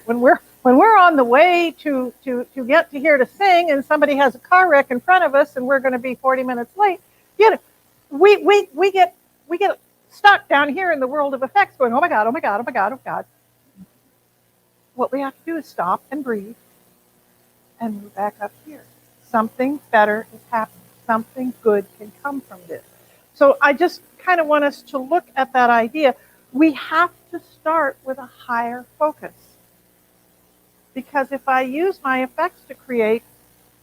on the way to get to here to sing, and somebody has a car wreck in front of us, and we're going to be 40 minutes late, we get stuck down here in the world of effects, going, oh my God, oh my God, oh my God, oh God. What we have to do is stop and breathe and move back up here. Something better is happening. Something good can come from this. So I just kind of want us to look at that idea. We have to start with a higher focus. Because if I use my effects to create,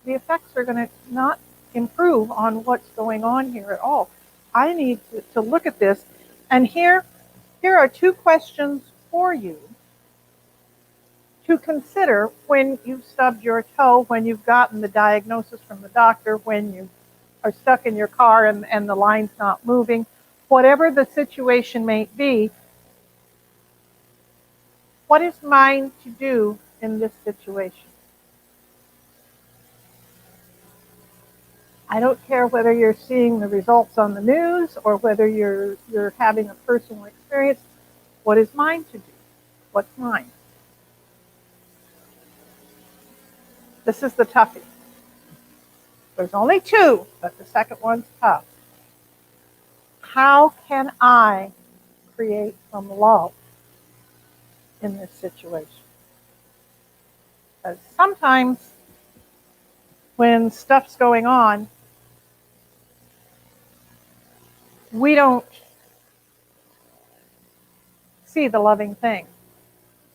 the effects are going to not improve on what's going on here at all. I need to look at this. And here are two questions for you to consider when you've stubbed your toe, when you've gotten the diagnosis from the doctor, when you are stuck in your car and the line's not moving, whatever the situation may be. What is mine to do in this situation? I don't care whether you're seeing the results on the news or whether you're having a personal experience. What is mine to do? What's mine? This is the toughie. There's only two, but the second one's tough. How can I create some love in this situation? Because sometimes when stuff's going on, we don't see the loving thing.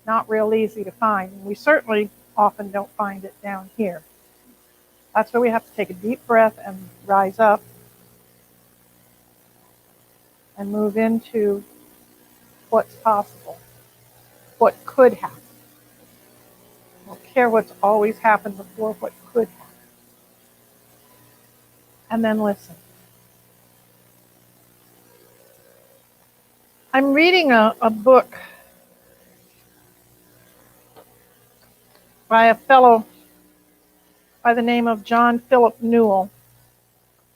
Not real easy to find. We certainly often don't find it down here. That's why we have to take a deep breath and rise up and move into what's possible, what could happen. I don't care what's always happened before, what could happen. And then listen. I'm reading a book by a fellow by the name of John Philip Newell.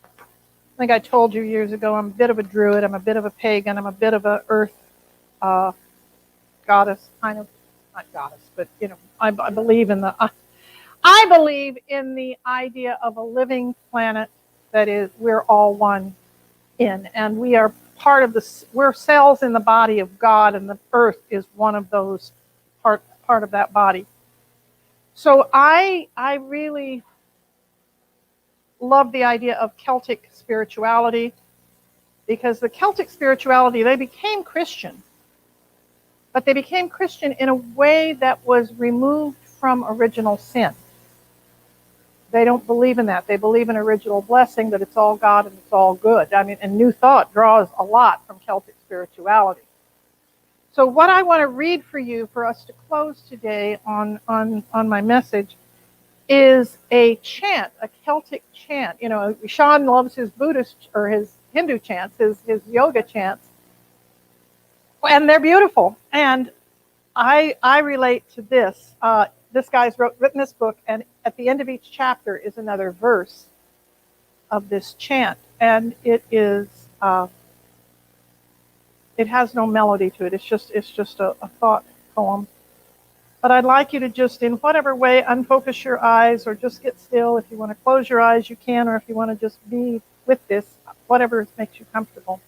I think I told you years ago, I'm a bit of a druid, I'm a bit of a pagan, I'm a bit of a earth goddess, kind of, not goddess, but I believe in the idea of a living planet that is, we're all one in, and we are part of this, we're cells in the body of God, and the earth is one of those part of that body. So I really love the idea of Celtic spirituality, because the Celtic spirituality, they became Christian, but they became Christian in a way that was removed from original sin. They don't believe in that. They believe in original blessing, that it's all God and it's all good. I mean, and New Thought draws a lot from Celtic spirituality. So what I want to read for you, for us to close today on my message, is a chant, a Celtic chant. Sean loves his Buddhist or his Hindu chants, his yoga chants. And they're beautiful. And I relate to this. This guy's written this book, and at the end of each chapter is another verse of this chant. And it is, it has no melody to it. It's just a thought poem. But I'd like you to just, in whatever way, unfocus your eyes or just get still. If you want to close your eyes, you can, or if you want to just be with this, whatever makes you comfortable.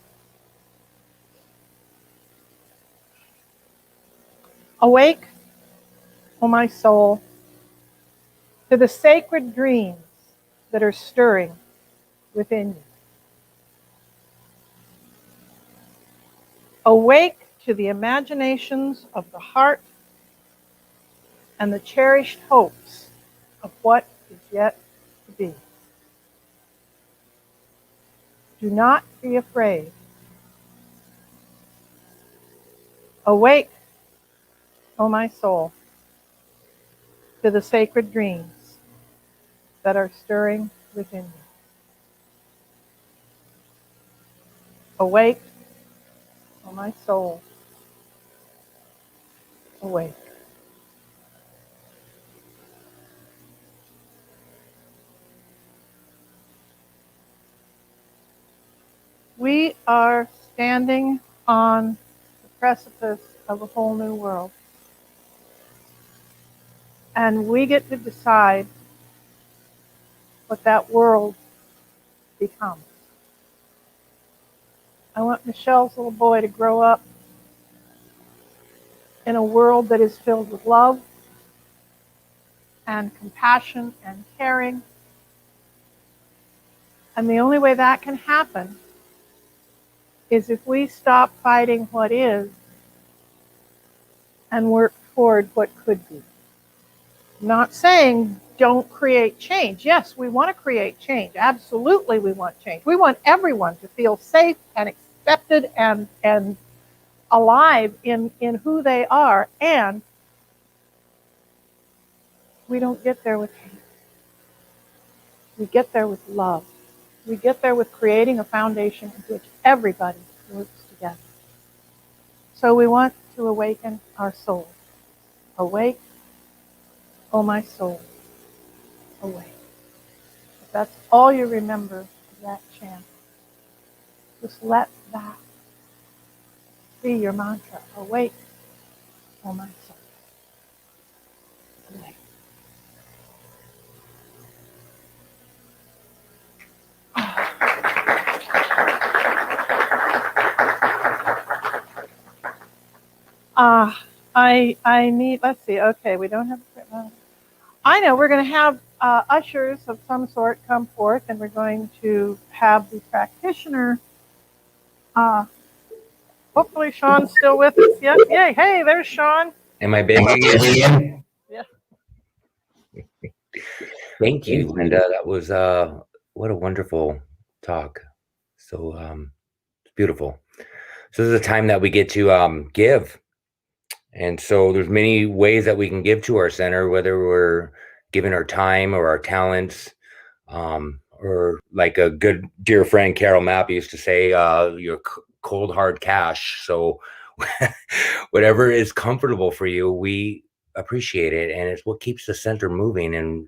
Awake, O my soul, to the sacred dreams that are stirring within you. Awake to the imaginations of the heart and the cherished hopes of what is yet to be. Do not be afraid. Awake, O my soul, to the sacred dreams that are stirring within you. Awake, O my soul, awake. We are standing on the precipice of a whole new world. And we get to decide what that world becomes. I want Michelle's little boy to grow up in a world that is filled with love and compassion and caring. And the only way that can happen is if we stop fighting what is and work toward what could be. I'm not saying don't create change. Yes, we want to create change. Absolutely, we want change. We want everyone to feel safe and accepted and alive in who they are. And we don't get there with hate. We get there with love. We get there with creating a foundation in which everybody works together. So we want to awaken our soul. Awake, O my soul, awake. If that's all you remember of that chant, just let that be your mantra. Awake, O my soul, awake. I need, let's see, okay, we don't have, I know we're going to have ushers of some sort come forth, and we're going to have the practitioner, hopefully Sean's still with us. Yep, yay, hey, there's Sean. Am I big again? Yeah. Thank you, Linda. That was what a wonderful talk. So it's beautiful. So this is a time that we get to give. And so there's many ways that we can give to our center, whether we're giving our time or our talents, or like a good dear friend Carol Mapp used to say, your cold hard cash. So whatever is comfortable for you, we appreciate it, and it's what keeps the center moving and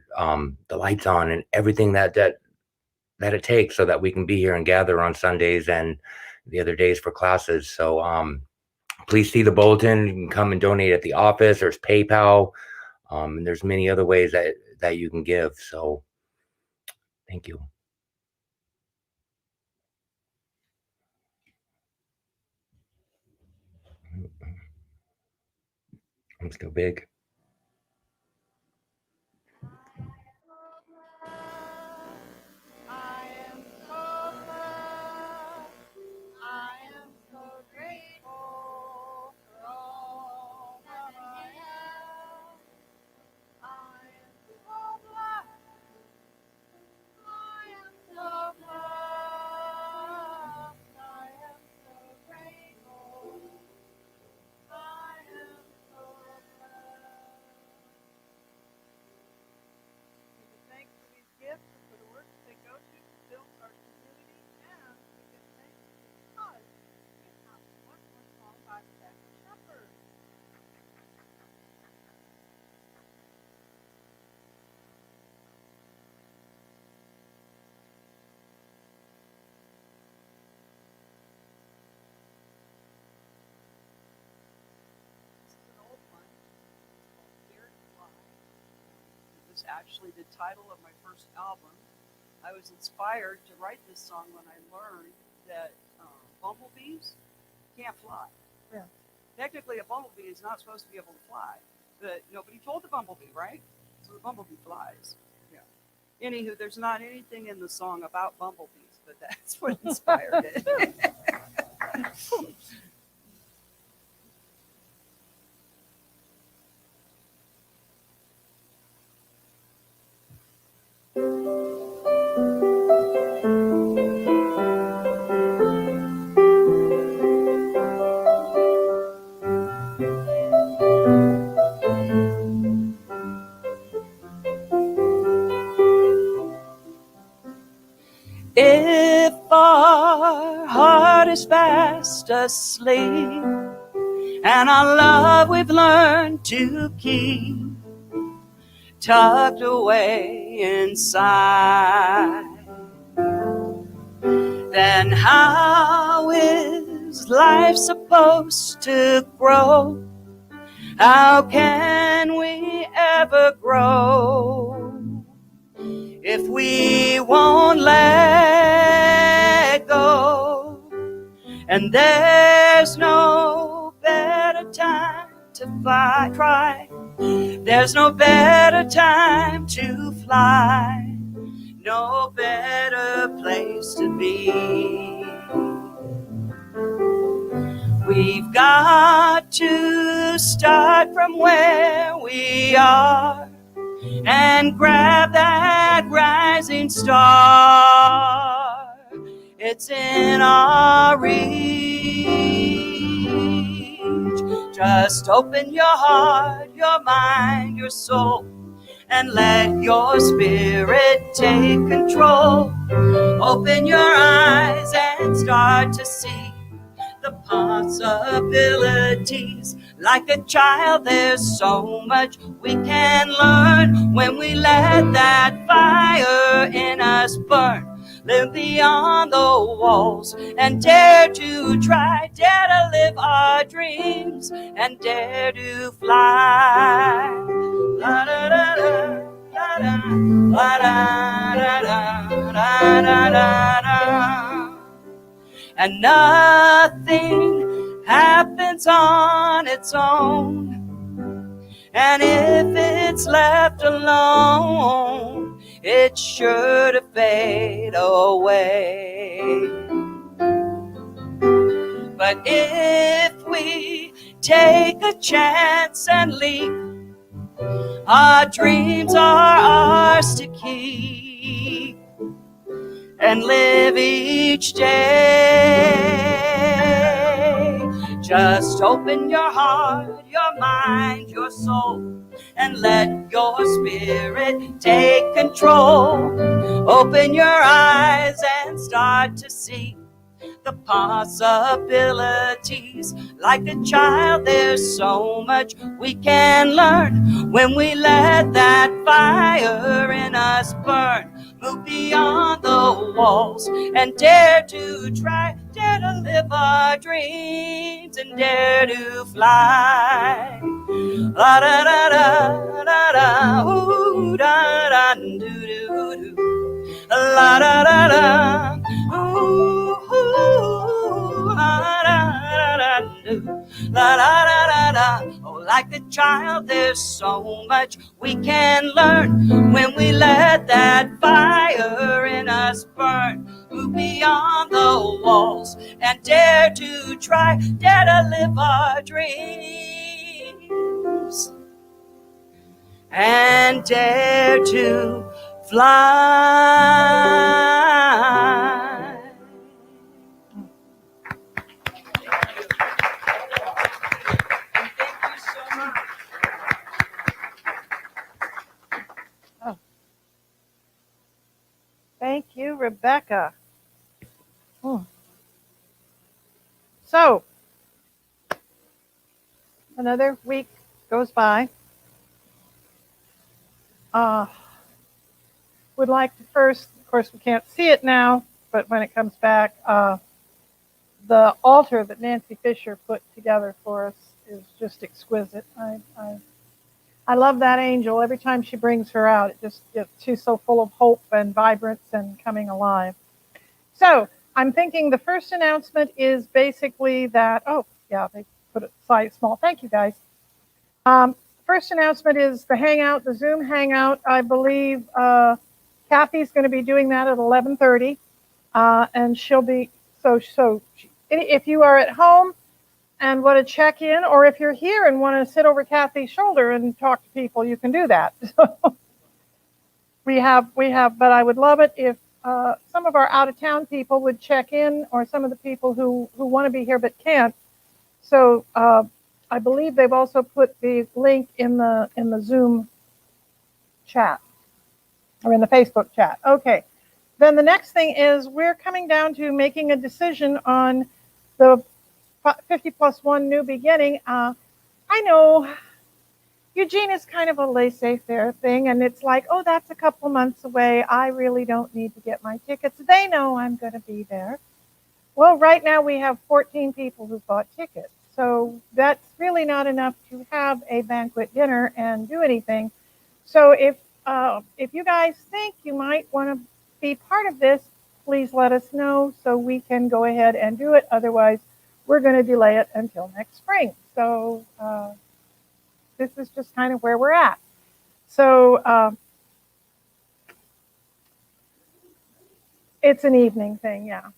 the lights on and everything that it takes, so that we can be here and gather on Sundays and the other days for classes. So please see the bulletin. You can come and donate at the office. There's PayPal, and there's many other ways that you can give. So thank you. I'm still big. I am so glad. I am so grateful for all that I am. I am so blessed. I am so blessed. I am so grateful. I am so blessed. actually the title of my first album. I was inspired to write this song when I learned that bumblebees can't fly. Yeah. Technically, a bumblebee is not supposed to be able to fly, but nobody told the bumblebee, right? So the bumblebee flies. Yeah. Anywho, there's not anything in the song about bumblebees, but that's what inspired it. If our heart is fast asleep and our love we've learned to keep tucked away inside, then how is life supposed to grow? How can we ever grow if we won't let go? And there's no better time to try. There's no better time to fly. No better place to be. We've got to start from where we are and grab that rising star. It's in our reach. Just open your heart, your mind, your soul, and let your spirit take control. Open your eyes and start to see the possibilities. Like a child, there's so much we can learn when we let that fire in us burn. Live beyond the walls and dare to try, dare to live our dreams and dare to fly. La da da da da da la da da da da da da. And nothing happens on its own. And if it's left alone, it's sure to fade away. But if we take a chance and leap, our dreams are ours to keep and live each day. Just open your heart, your mind, your soul, and let your spirit take control. Open your eyes and start to see the possibilities. Like a child, there's so much we can learn when we let that fire in us burn. Move beyond the walls and dare to try, dare to live our dreams and dare to fly. La da da da da da, ooh da da do do do. La da da da, ooh, la da da da do. La da da da da. Oh, like a child, there's so much we can learn when we let that fire in us burn. Move beyond the walls and dare to try, dare to live our dreams and dare to fly. Thank you, Rebecca. So, another week goes by. Would like to first, of course, we can't see it now, but when it comes back, the altar that Nancy Fisher put together for us is just exquisite. I I love that angel. Every time she brings her out, she's so full of hope and vibrance and coming alive. So I'm thinking the first announcement is basically that, oh, yeah, they put it size small. Thank you, guys. First announcement is the Hangout, the Zoom Hangout. I believe Kathy's going to be doing that at 11:30. And she'll be, so if you are at home and want to check in, or if you're here and want to sit over Kathy's shoulder and talk to people, you can do that. So we have, but I would love it if some of our out-of-town people would check in, or some of the people who want to be here but can't. So I believe they've also put the link in the Zoom chat, or in the Facebook chat. Okay. Then the next thing is we're coming down to making a decision on the 50+1 new beginning. I know Eugene is kind of a laissez-faire thing, and it's like, oh, that's a couple months away. I really don't need to get my tickets. They know I'm going to be there. Well, right now we have 14 people who've bought tickets. So that's really not enough to have a banquet dinner and do anything. So if you guys think you might want to be part of this, please let us know so we can go ahead and do it. Otherwise, we're going to delay it until next spring. So this is just kind of where we're at. So it's an evening thing, yeah.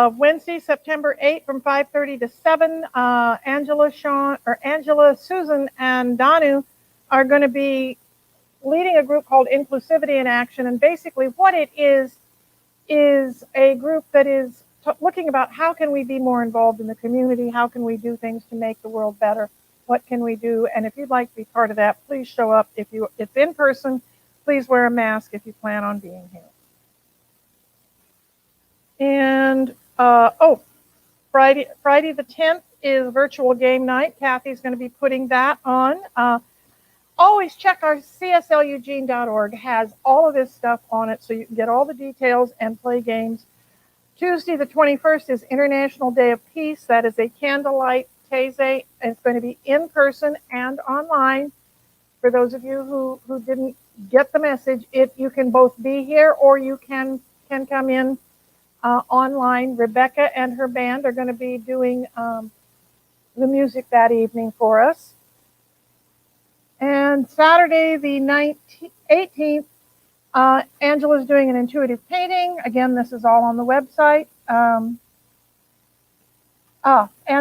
Wednesday, September 8th from 5:30 to 7, Angela, Susan, and Danu are going to be leading a group called Inclusivity in Action. And basically what it is a group that is looking about how can we be more involved in the community? How can we do things to make the world better? What can we do? And if you'd like to be part of that, please show up. If it's in person, please wear a mask if you plan on being here. And, Friday the 10th is virtual game night. Kathy's going to be putting that on. Always check our CSLEugene.org, has all of this stuff on it so you can get all the details and play games. Tuesday the 21st is International Day of Peace. That is a candlelight Taizé. It's going to be in person and online. For those of you who didn't get the message, you can both be here or you can come in online. Rebecca and her band are going to be doing the music that evening for us. And Saturday, the 18th, Angela's doing an intuitive painting. Again, this is all on the website. And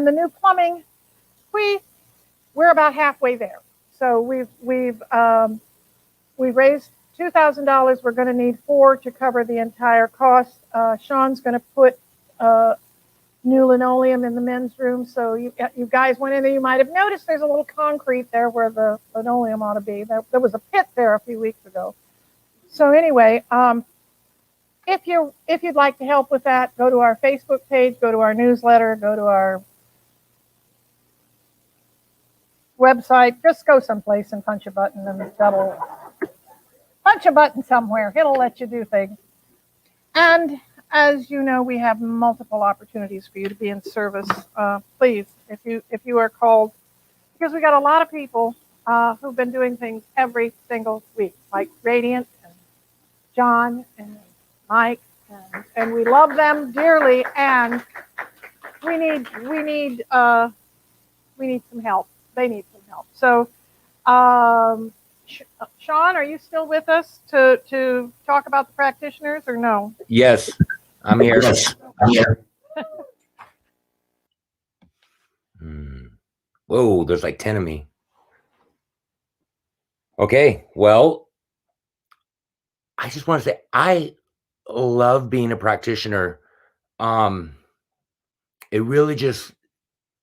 the new plumbing, we're about halfway there. So we've raised $2,000. We're going to need $4,000 to cover the entire cost. Sean's going to put new linoleum in the men's room. So you guys went in there, you might have noticed there's a little concrete there where the linoleum ought to be. There was a pit there a few weeks ago. So anyway, if you'd like to help with that, go to our Facebook page, go to our newsletter, go to our website. Just go someplace and punch a button, and that'll punch a button somewhere. It'll let you do things. And as you know, we have multiple opportunities for you to be in service. Please, if you are called, because we got a lot of people who've been doing things every single week, like Radiant and John and Mike, and we love them dearly, and we need some help. They need some help. So, Sean, are you still with us to talk about the practitioners, or no? Yes, I'm here. Whoa, there's like 10 of me. Okay, well, I just want to say I love being a practitioner. It really just,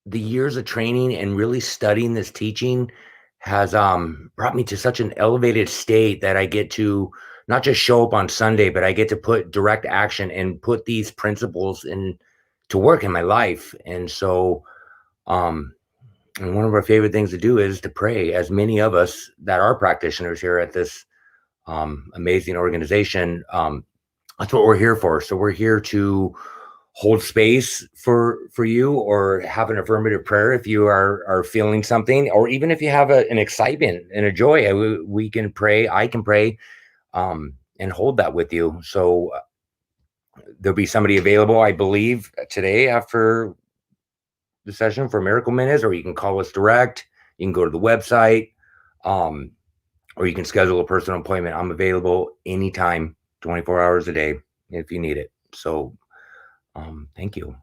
the years of training and really studying this teaching has brought me to such an elevated state that I get to not just show up on Sunday, but I get to put direct action and put these principles to work in my life. And so, and one of our favorite things to do is to pray, as many of us that are practitioners here at this amazing organization. That's what we're here for. So we're here to hold space for you, or have an affirmative prayer if you are feeling something, or even if you have an excitement and a joy, we can pray. I can pray and hold that with you. So there'll be somebody available, I believe, today after the session for Miracle Minutes, or you can call us direct. You can go to the website, or you can schedule a personal appointment. I'm available anytime, 24 hours a day if you need it. So thank you.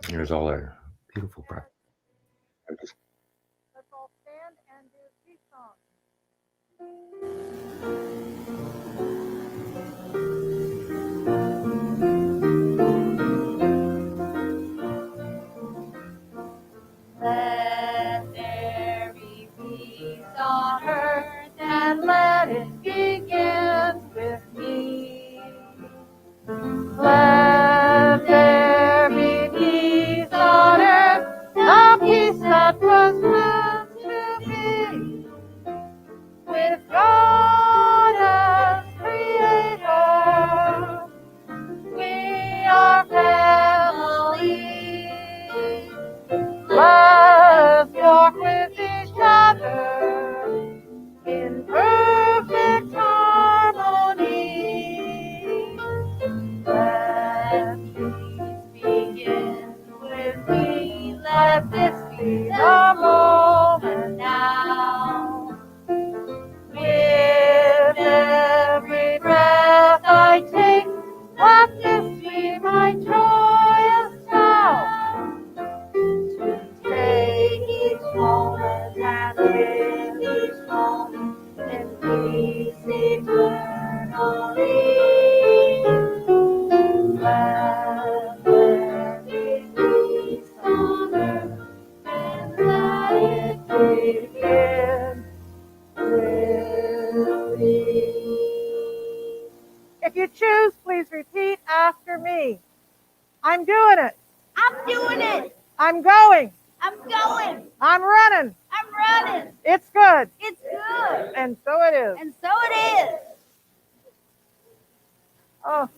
Here's all our beautiful practice. Let's all stand and do peace song. Let there be peace on earth, and let it begin with me. Let there be peace on earth, the peace that was meant to be, with God as Creator. We are family. Let's walk with each other in perfect harmony. Let peace begin with me. Let this be the moment now. With every breath I take, let this be my joyous sound. Take each moment and live each moment in peace eternally. Let there be peace on earth, and let it begin with me. If you choose, please repeat after me. I'm doing it. I'm doing it. I'm going. I'm going. I'm running. I'm running. It's good. It's good. And so it is. And so it is. Oh,